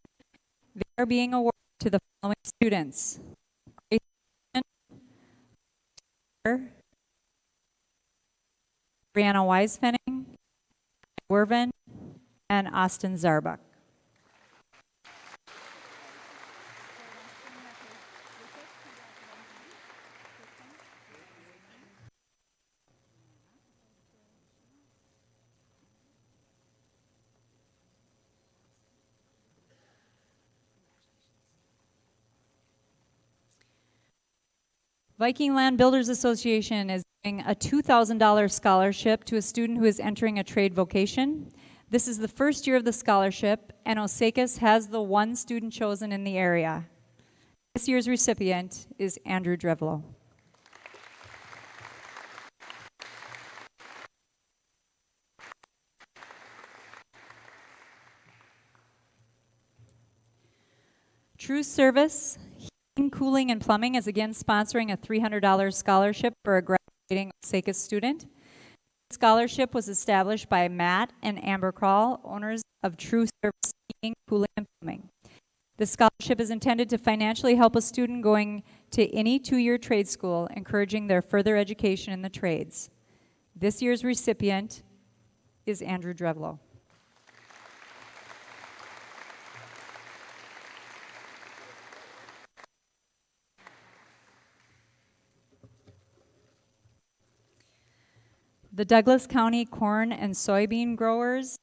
They are being awarded to the following students: Brianna Weisfenning, Werven, and Austin Zarbuck. Viking Land Builders Association is giving a $2,000 scholarship to a student who is entering a trade vocation. This is the first year of the scholarship, and Osakis has the one student chosen in the area. This year's recipient is Andrew Drevlo. True Service, Heating, Cooling, and Plumbing is again sponsoring a $300 scholarship for a graduating Osakis student. The scholarship was established by Matt and Amber Krall, owners of True Service Heating, Cooling, and Plumbing. The scholarship is intended to financially help a student going to any 2-year trade school, encouraging their further education in the trades. This year's recipient is Andrew Drevlo. The Douglas County Corn and Soybean Growers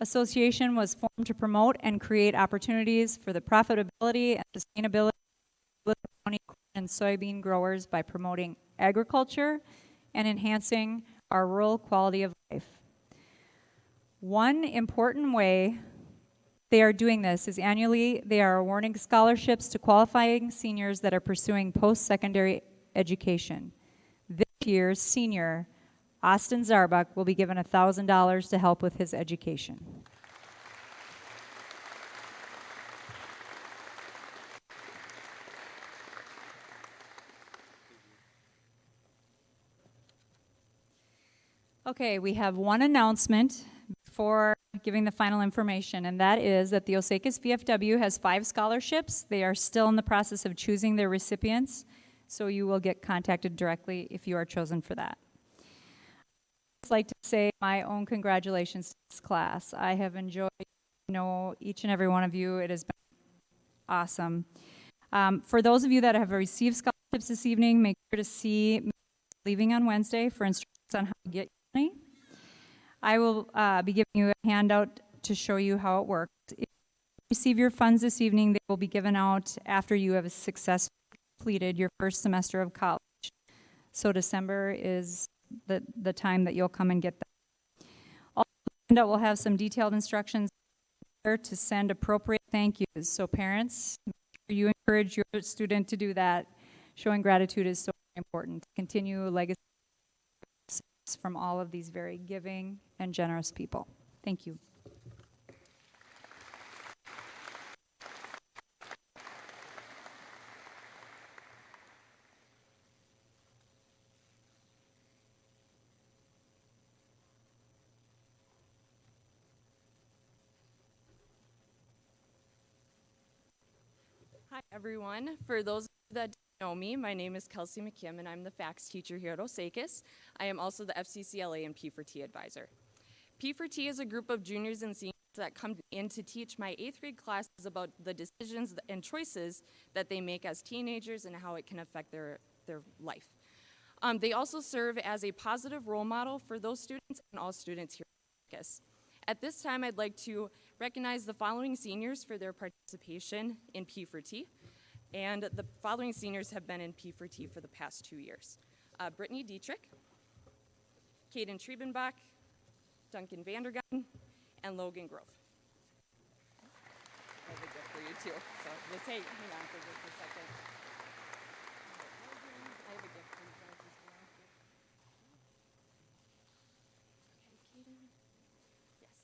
Association was formed to promote and create opportunities for the profitability and sustainability of Douglas County corn and soybean growers by promoting agriculture and enhancing our rural quality of life. One important way they are doing this is annually they are awarding scholarships to qualifying seniors that are pursuing post-secondary education. This year's senior, Austin Zarbuck, will be given $1,000 to help with his education. Okay, we have one announcement before giving the final information, and that is that the Osakis VFW has 5 scholarships. They are still in the process of choosing their recipients, so you will get contacted directly if you are chosen for that. I'd just like to say my own congratulations to this class. I have enjoyed each and every one of you. It has been awesome. For those of you that have received scholarships this evening, make sure to see me leaving on Wednesday for instructions on how to get your money. I will be giving you a handout to show you how it works. If you receive your funds this evening, they will be given out after you have successfully completed your first semester of college. So December is the time that you'll come and get them. Also, the handout will have some detailed instructions to send appropriate thank yous. So parents, make sure you encourage your student to do that. Showing gratitude is so important to continue a legacy from all of these very giving and generous people. Thank you. Hi, everyone. For those that don't know me, my name is Kelsey McKim, and I'm the FACS teacher here at Osakis. I am also the Fccla and P4T advisor. P4T is a group of juniors and seniors that come in to teach my 8th grade classes about the decisions and choices that they make as teenagers and how it can affect their life. They also serve as a positive role model for those students and all students here at Osakis. At this time, I'd like to recognize the following seniors for their participation in P4T. And the following seniors have been in P4T for the past 2 years. Brittany Dietrich, Caden Triebenbach, Duncan Vandergun, and Logan Grove. I have a gift for you too. So just hang on for just a second. I have a gift for you guys as well. Okay, Caden. Yes.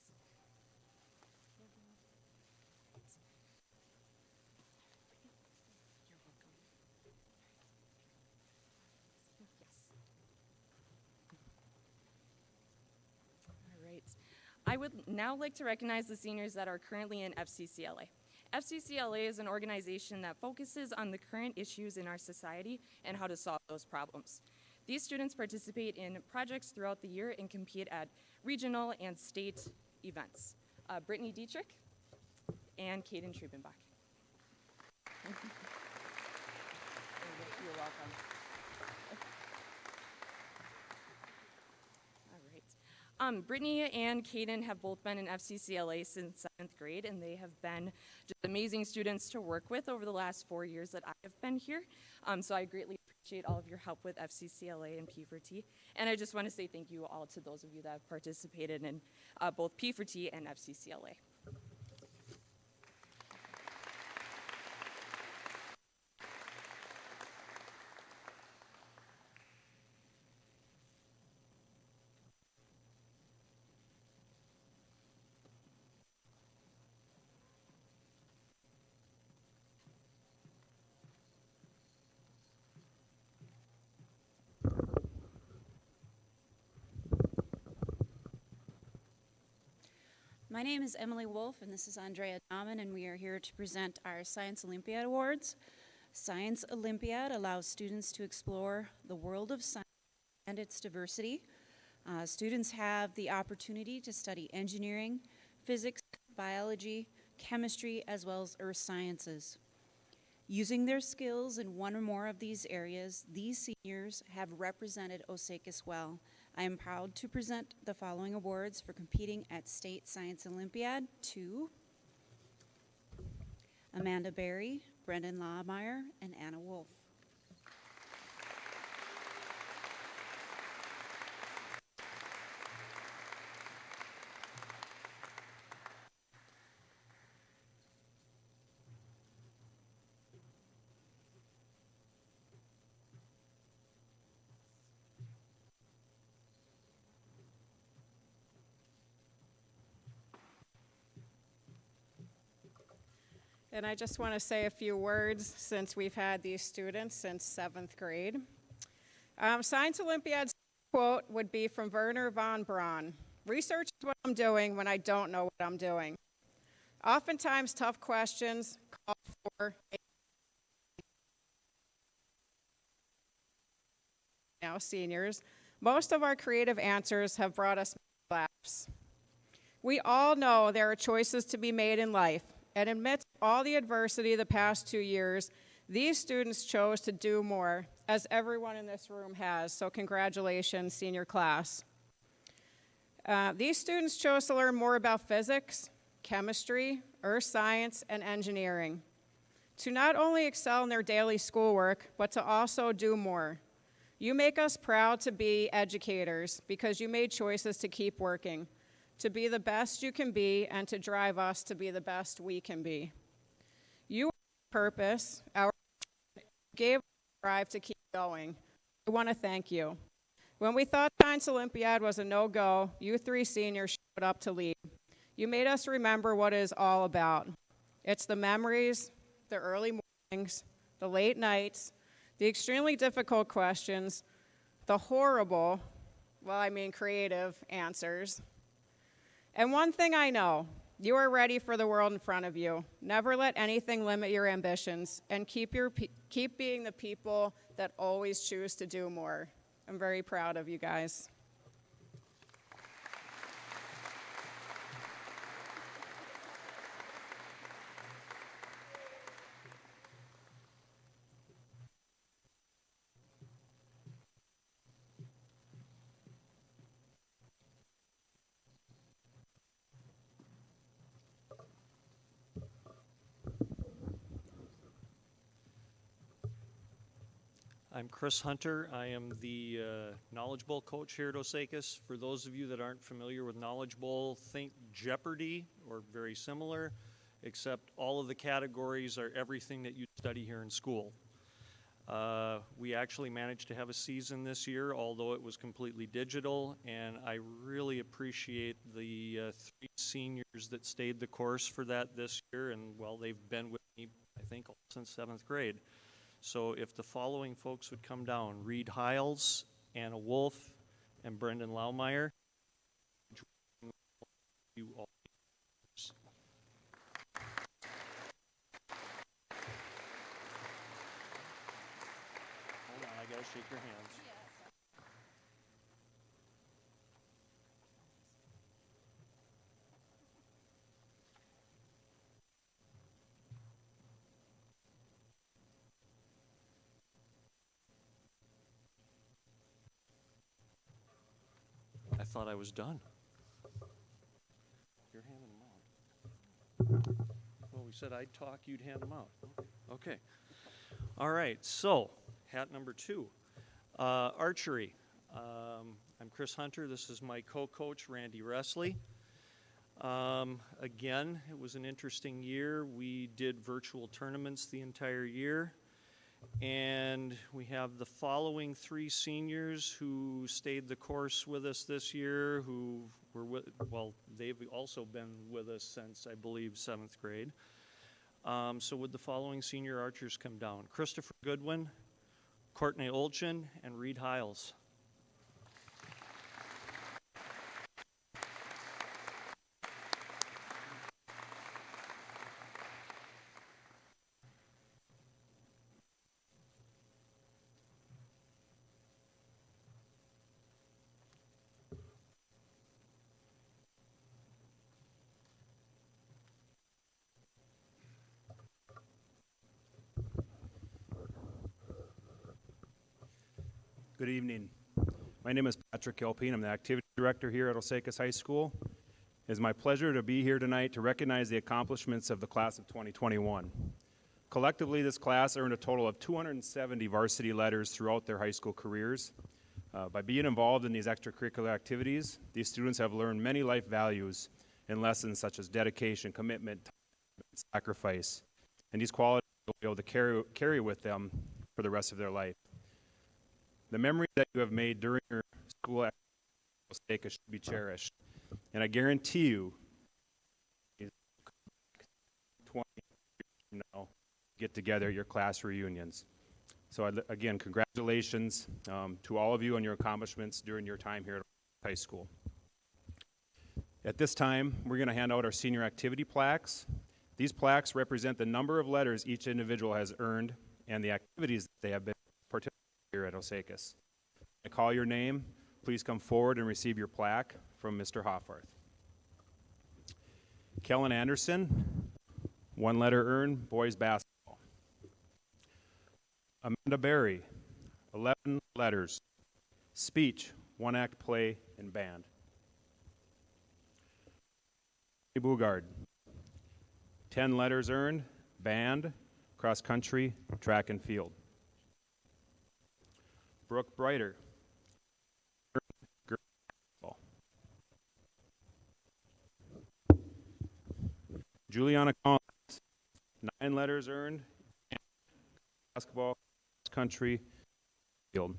I would now like to recognize the seniors that are currently in Fccla. Fccla is an organization that focuses on the current issues in our society and how to solve those problems. These students participate in projects throughout the year and compete at regional and state events. Brittany Dietrich and Caden Triebenbach. You're welcome. Brittany and Caden have both been in Fccla since 7th grade, and they have been just amazing students to work with over the last 4 years that I have been here. So I greatly appreciate all of your help with Fccla and P4T. And I just want to say thank you all to those of you that have participated in both P4T and Fccla. My name is Emily Wolf, and this is Andrea Dahman, and we are here to present our Science Olympiad Awards. Science Olympiad allows students to explore the world of science and its diversity. Students have the opportunity to study engineering, physics, biology, chemistry, as well as earth sciences. Using their skills in one or more of these areas, these seniors have represented Osakis well. I am proud to present the following awards for competing at State Science Olympiad to Amanda Berry, Brendan Lawmeyer, and Anna Wolf. And I just want to say a few words since we've had these students since 7th grade. Science Olympiad's quote would be from Wernher von Braun. Research is what I'm doing when I don't know what I'm doing. Oftentimes, tough questions call for now seniors. Most of our creative answers have brought us laughs. We all know there are choices to be made in life, and amidst all the adversity the past 2 years, these students chose to do more, as everyone in this room has, so congratulations, senior class. These students chose to learn more about physics, chemistry, earth science, and engineering, to not only excel in their daily schoolwork, but to also do more. You make us proud to be educators because you made choices to keep working, to be the best you can be, and to drive us to be the best we can be. You purpose, our gave us the drive to keep going. I want to thank you. When we thought Science Olympiad was a no-go, you 3 seniors showed up to lead. You made us remember what it is all about. It's the memories, the early mornings, the late nights, the extremely difficult questions, the horrible, creative answers. And one thing I know, you are ready for the world in front of you. Never let anything limit your ambitions, and keep being the people that always choose to do more. I'm very proud of you guys. I'm Chris Hunter. I am the Knowledge Bowl coach here at Osakis. For those of you that aren't familiar with Knowledge Bowl, think Jeopardy or very similar, except all of the categories are everything that you study here in school. We actually managed to have a season this year, although it was completely digital, and I really appreciate the 3 seniors that stayed the course for that this year, and well, they've been with me, I think, since 7th grade. So if the following folks would come down, Reed Hiles, Anna Wolf, and Brendan Laumeier. You all. Hold on, I gotta shake your hands. I thought I was done. You're handing them out. Well, we said I'd talk, you'd hand them out. Okay. All right, so hat number 2, archery. I'm Chris Hunter. This is my co-coach, Randy Wrestley. Again, it was an interesting year. We did virtual tournaments the entire year. And we have the following 3 seniors who stayed the course with us this year, who were they've also been with us since, I believe, 7th grade. So would the following senior archers come down? Christopher Goodwin, Courtney Olchin, and Reed Hiles. Good evening. My name is Patrick Kelpine. I'm the activity director here at Osakis High School. It is my pleasure to be here tonight to recognize the accomplishments of the class of 2021. Collectively, this class earned a total of 270 varsity letters throughout their high school careers. By being involved in these extracurricular activities, these students have learned many life values and lessons such as dedication, commitment, sacrifice, and these qualities will be able to carry with them for the rest of their life. The memories that you have made during your school activities should be cherished, and I guarantee you, 20 years from now, get together at your class reunions. So again, congratulations to all of you on your accomplishments during your time here at high school. At this time, we're going to hand out our senior activity plaques. These plaques represent the number of letters each individual has earned and the activities that they have been participating here at Osakis. I call your name. Please come forward and receive your plaque from Mr. Hoffarth. Kellen Anderson, 1 letter earned, boys basketball. Amanda Berry, 11 letters, speech, 1 act play, and band. Bugard, 10 letters earned, band, cross country, track and field. Brooke Brighter, girls basketball. Juliana Collins, 9 letters earned, basketball, cross country, field.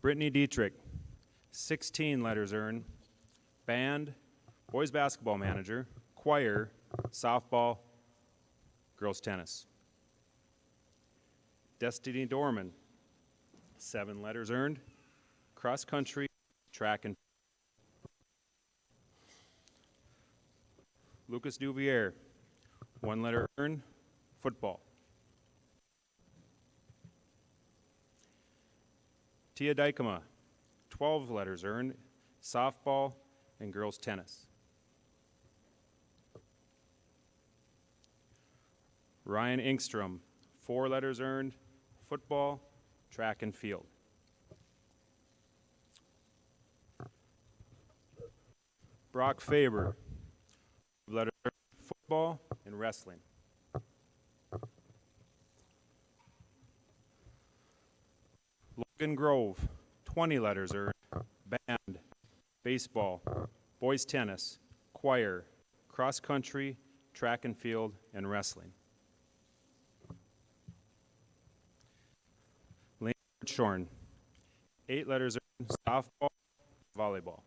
Brittany Dietrich, 16 letters earned, band, boys basketball manager, choir, softball, girls tennis. Destiny Dorman, 7 letters earned, cross country, track and Lucas Duvier, 1 letter earned, football. Tia Dykema, 12 letters earned, softball and girls tennis. Ryan Ingstrom, 4 letters earned, football, track and field. Brock Faber, 5 letters earned, football and wrestling. Logan Grove, 20 letters earned, band, baseball, boys tennis, choir, cross country, track and field, and wrestling. Lane Shorn, 8 letters earned, softball, volleyball.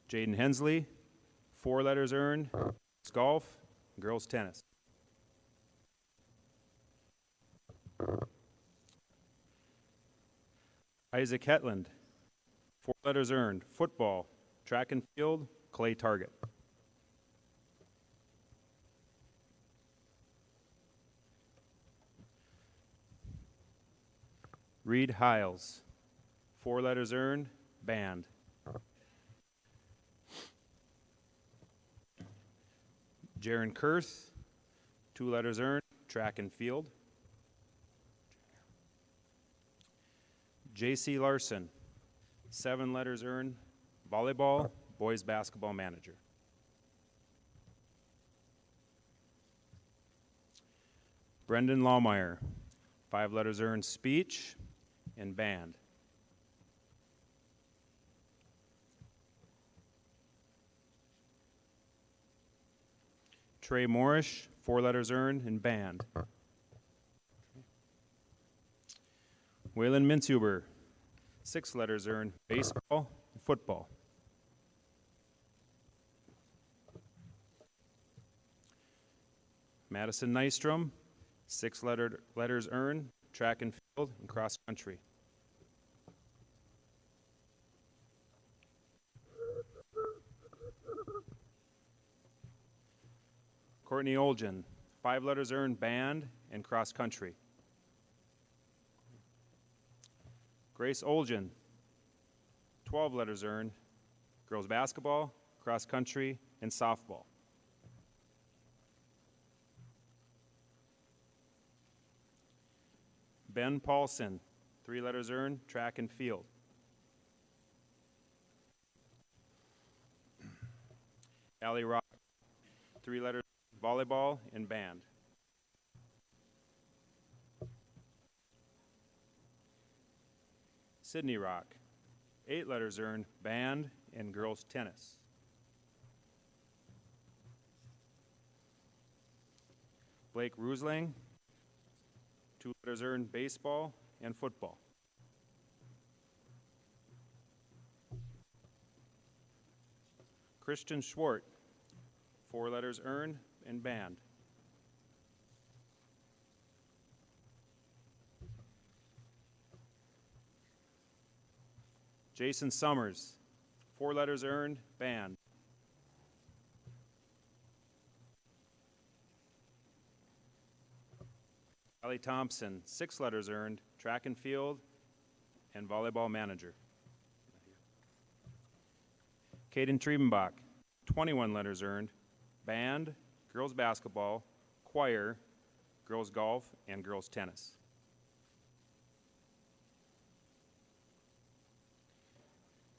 Jaden Hensley, 4 letters earned, golf, girls tennis. Isaac Hetland, 4 letters earned, football, track and field, clay target. Reed Hiles, 4 letters earned, band. Jaron Kurth, 2 letters earned, track and field. J.C. Larson, 7 letters earned, volleyball, boys basketball manager. Brendan Lawmeyer, 5 letters earned, speech and band. Trey Morrish, 4 letters earned, and band. Waylon Mintzhuber, 6 letters earned, baseball and football. Madison Nystrom, 6 letters earned, track and field and cross country. Courtney Olgen, 5 letters earned, band and cross country. Grace Olgen, 12 letters earned, girls basketball, cross country, and softball. Ben Paulson, 3 letters earned, track and field. Allie Rock, 3 letters, volleyball and band. Sydney Rock, 8 letters earned, band and girls tennis. Blake Rusling, 2 letters earned, baseball and football. Christian Schwart, 4 letters earned in band. Jason Summers, 4 letters earned, band. Ellie Thompson, 6 letters earned, track and field, and volleyball manager. Kaden Triebenbach, 21 letters earned, band, girls basketball, choir, girls golf, and girls tennis.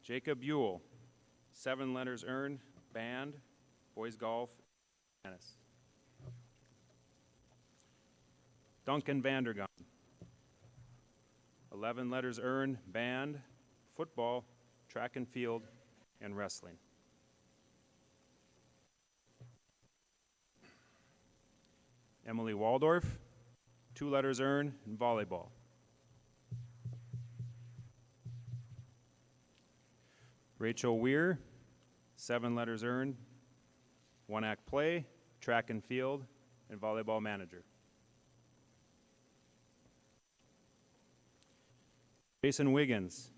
Jacob Buell, 7 letters earned, band, boys golf, tennis. Duncan Vandergun, 11 letters earned, band, football, track and field, and wrestling. Emily Waldorf, 2 letters earned in volleyball. Rachel Weir, 7 letters earned, 1-act play, track and field, and volleyball manager. Jason Wiggins,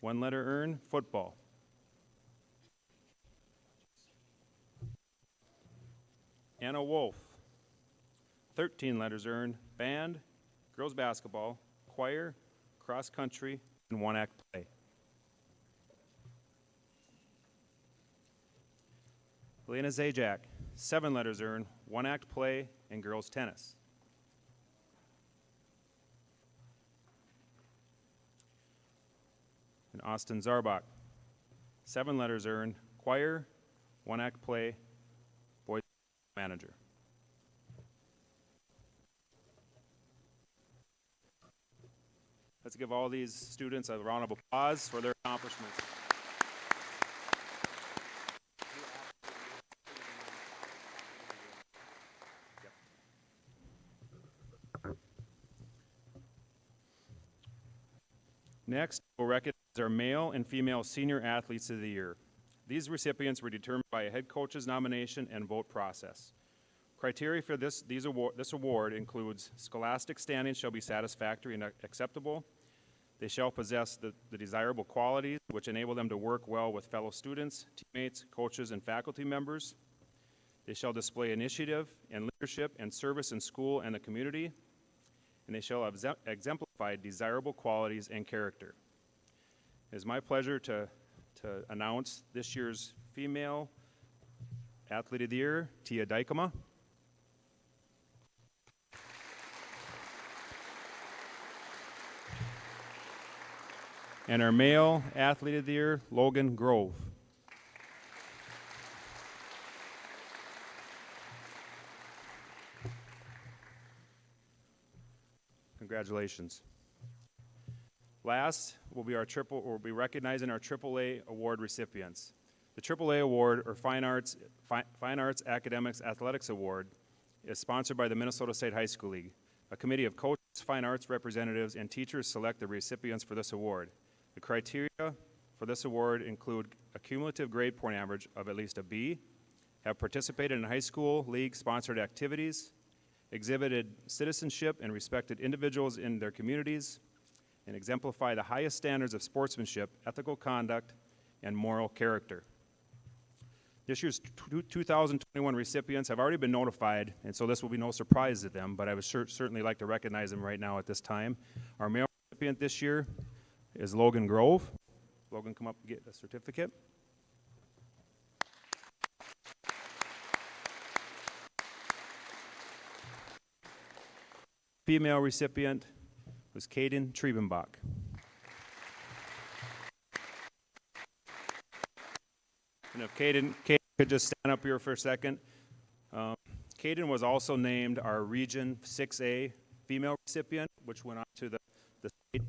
1 letter earned, football. Anna Wolf, 13 letters earned, band, girls basketball, choir, cross country, and 1-act play. Elena Zajac, 7 letters earned, 1-act play, and girls tennis. And Austin Zarbach, 7 letters earned, choir, 1-act play, boys manager. Let's give all these students a round of applause for their accomplishments. Next, we'll recognize our male and female senior athletes of the year. These recipients were determined by a head coach's nomination and vote process. Criteria for this award includes scholastic standing shall be satisfactory and acceptable. They shall possess the desirable qualities which enable them to work well with fellow students, teammates, coaches, and faculty members. They shall display initiative and leadership and service in school and the community. And they shall exemplify desirable qualities and character. It is my pleasure to announce this year's Female Athlete of the Year, Tia Dykema. And our Male Athlete of the Year, Logan Grove. Congratulations. Last we'll be recognizing our AAA award recipients. The AAA award, or Fine Arts Academics Athletics Award, is sponsored by the Minnesota State High School League. A committee of coaches, fine arts representatives, and teachers select the recipients for this award. The criteria for this award include a cumulative grade point average of at least a B, have participated in high school league-sponsored activities, exhibited citizenship and respected individuals in their communities, and exemplify the highest standards of sportsmanship, ethical conduct, and moral character. This year's 2021 recipients have already been notified, and so this will be no surprise to them, but I would certainly like to recognize them right now at this time. Our male recipient this year is Logan Grove. Logan, come up and get a certificate. Female recipient was Kaden Triebenbach. And if Kaden could just stand up here for a second. Kaden was also named our Region 6A female recipient, which went on to the state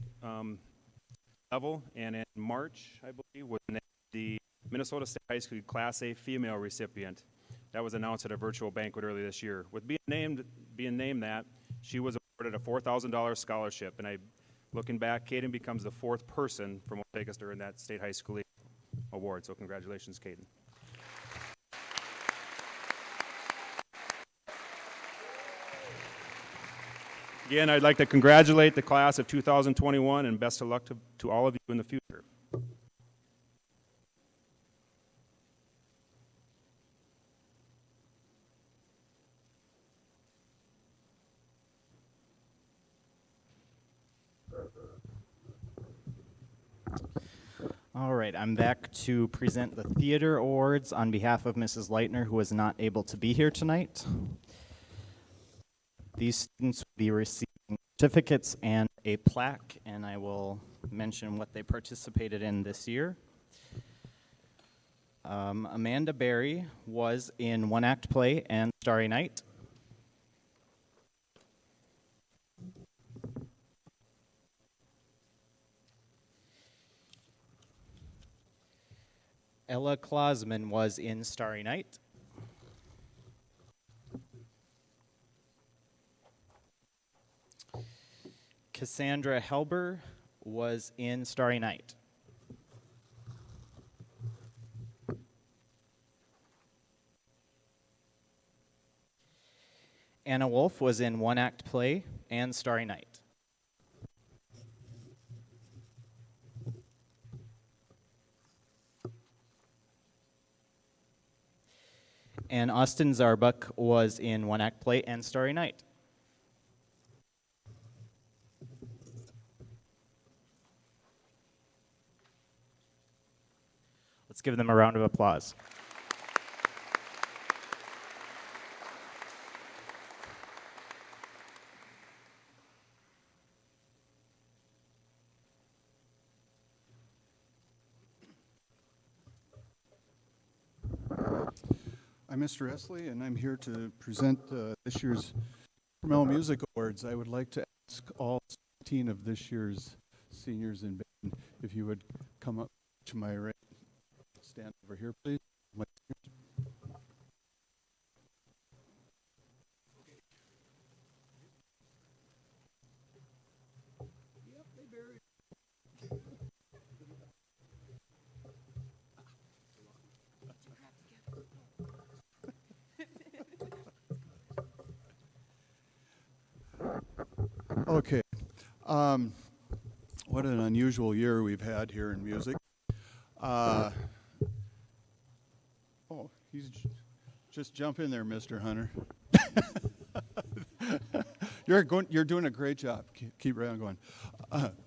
level, and in March, I believe, was named the Minnesota State High School Class A female recipient. That was announced at a virtual banquet earlier this year. With being named that, she was awarded a $4,000 scholarship, and looking back, Kaden becomes the 4th person from Osakis to earn that State High School League award. So congratulations, Kaden. Again, I'd like to congratulate the class of 2021 and best of luck to all of you in the future. All right, I'm back to present the Theater Awards on behalf of Mrs. Leitner, who was not able to be here tonight. These students will be receiving certificates and a plaque, and I will mention what they participated in this year. Amanda Berry was in one-act play and Starry Night. Ella Klausman was in Starry Night. Cassandra Helber was in Starry Night. Anna Wolf was in one-act play and Starry Night. And Austin Zarbuck was in one-act play and Starry Night. Let's give them a round of applause. I'm Mr. Esley, and I'm here to present this year's Pergle Music Awards. I would like to ask all 17 of this year's seniors in band if you would come up to my right. Stand over here, please. Okay. What an unusual year we've had here in music. Oh, just jump in there, Mr. Hunter. You're doing a great job. Keep right on going.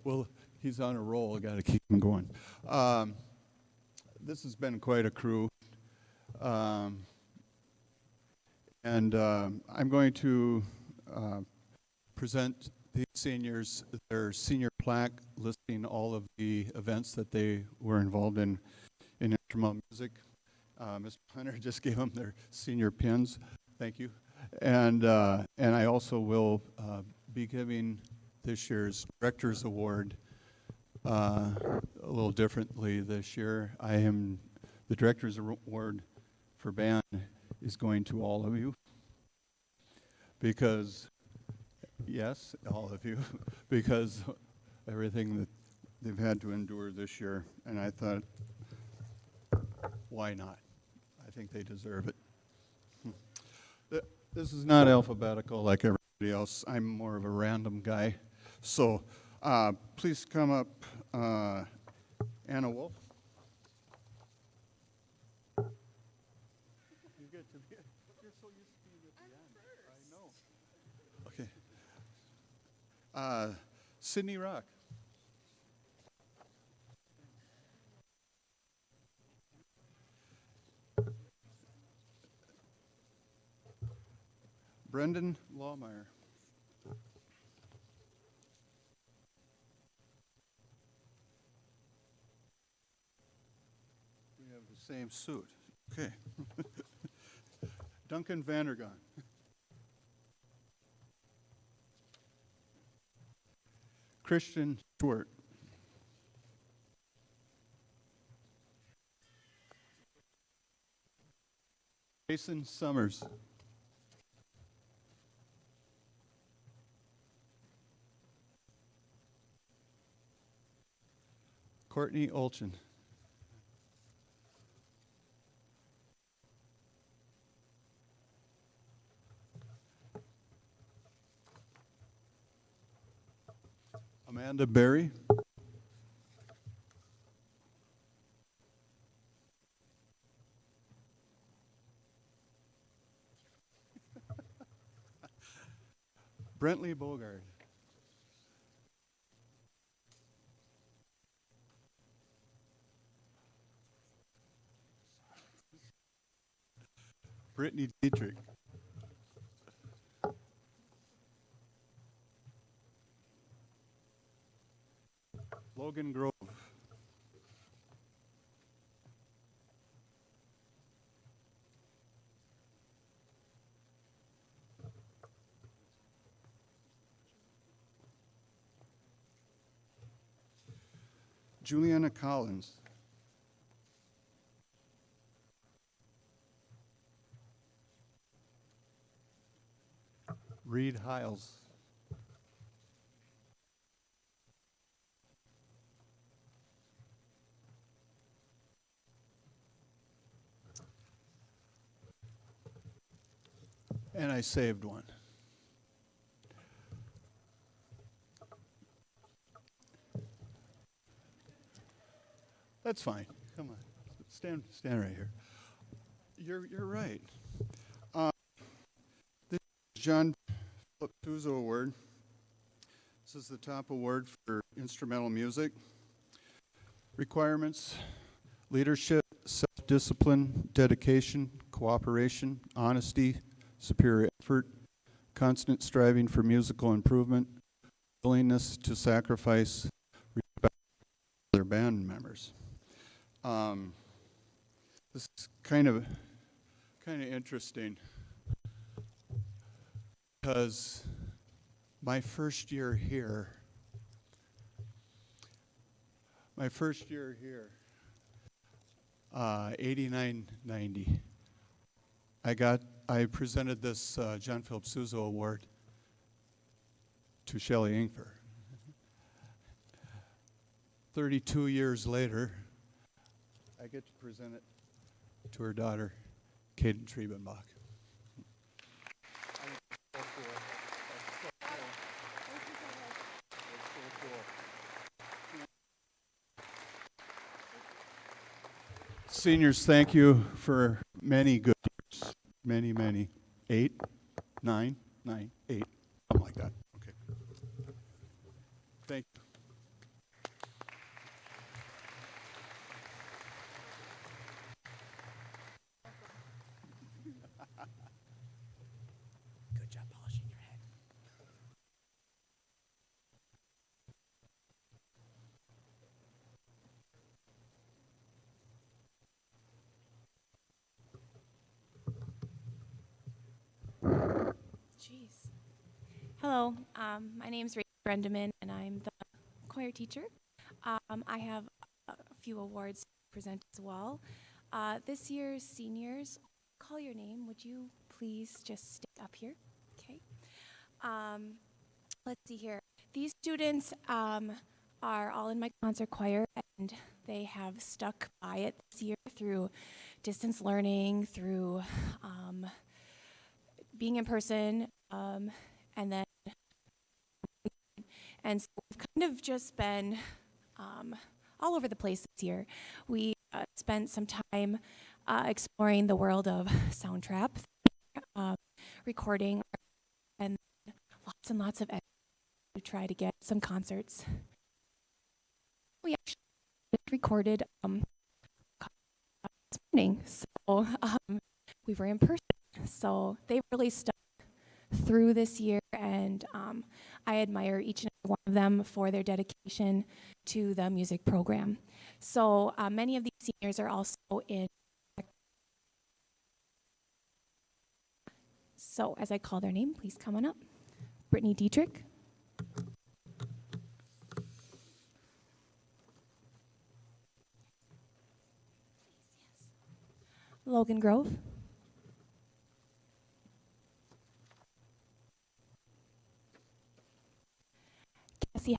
Well, he's on a roll. I got to keep him going. This has been quite a crew. And I'm going to present the seniors their senior plaque listing all of the events that they were involved in instrumental music. Mr. Hunter just gave them their senior pins. Thank you. And I also will be giving this year's Director's Award a little differently this year. The Director's Award for band is going to all of you because, yes, all of you, because everything that they've had to endure this year. And I thought, why not? I think they deserve it. This is not alphabetical like everybody else. I'm more of a random guy. So please come up, Anna Wolf. You get to be, you're so used to being at the end. I know. Okay. Sydney Rock. Brendan Lawmeyer. We have the same suit. Okay. Duncan Vandergaan. Christian Stewart. Jason Summers. Courtney Olchin. Amanda Berry. Brentley Bogard. Brittany Dietrich. Logan Grove. Juliana Collins. Reed Hiles. And I saved one. That's fine. Come on. Stand right here. You're right. This is John Philip Tuzo Award. This is the top award for instrumental music. Requirements: leadership, self-discipline, dedication, cooperation, honesty, superior effort, constant striving for musical improvement, willingness to sacrifice respect for their band members. This is kind of interesting because my first year here, 89-90, I presented this John Philip Sousa Award to Shelley Ingfer. 32 years later, I get to present it to her daughter, Kaden Triebenbach. Seniors, thank you for many good years. Many. 8, 9, 8, something like that. Okay. Thank you. Good job polishing your head. Jeez. Hello, my name's Rachel Brendeman, and I'm the choir teacher. I have a few awards to present as well. This year's seniors, call your name. Would you please just stay up here? Okay. Let's see here. These students are all in my concert choir, and they have stuck by it this year through distance learning, through being in person, and so we've kind of just been all over the place this year. We spent some time exploring the world of sound trap, recording, and lots of editing to try to get some concerts. We actually recorded this morning, so we were in person. So they really stuck through this year, and I admire each and every one of them for their dedication to the music program. So many of these seniors are also in. So as I call their name, please come on up. Brittany Dietrich. Logan Grove. Cassie.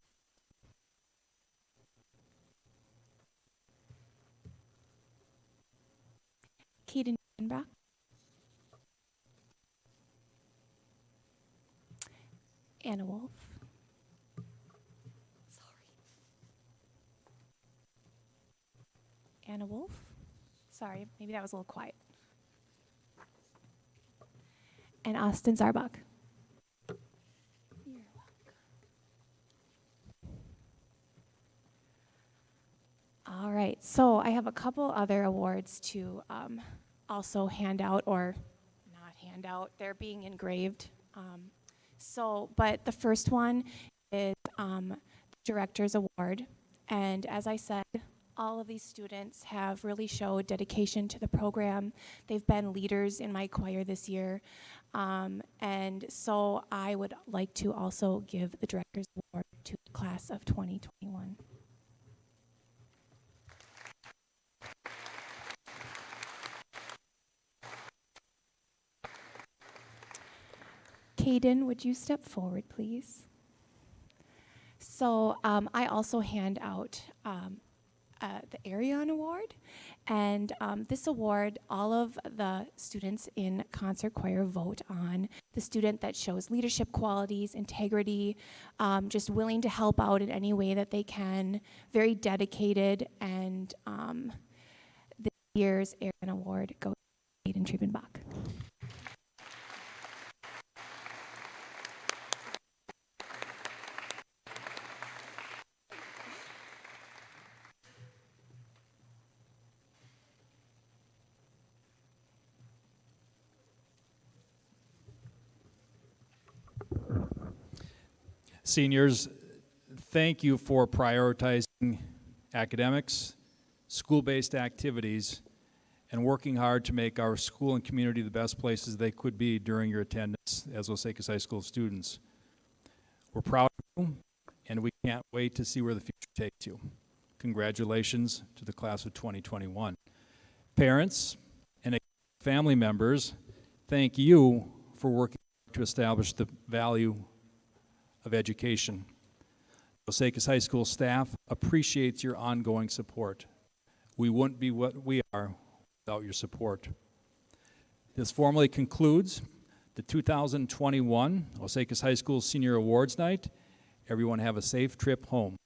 Kaden Back. Anna Wolf. Anna Wolf. Sorry, maybe that was a little quiet. And Austin Zarbach. All right, so I have a couple other awards to also hand out, or not hand out, they're being engraved. But the first one is the Director's Award. And as I said, all of these students have really showed dedication to the program. They've been leaders in my choir this year. And so I would like to also give the Director's Award to the class of 2021. Caden, would you step forward, please? So I also hand out the Arian Award, and this award, all of the students in concert choir vote on the student that shows leadership qualities, integrity, just willing to help out in any way that they can, very dedicated, and this year's Arian Award goes to Aiden Triebenbach. Seniors, thank you for prioritizing academics, school-based activities, and working hard to make our school and community the best places they could be during your attendance as Osakis High School students. We're proud of you, and we can't wait to see where the future takes you. Congratulations to the class of 2021. Parents and family members, thank you for working to establish the value of education. Osakis High School staff appreciates your ongoing support. We wouldn't be what we are without your support. This formally concludes the 2021 Osakis High School Senior Awards Night. Everyone have a safe trip home.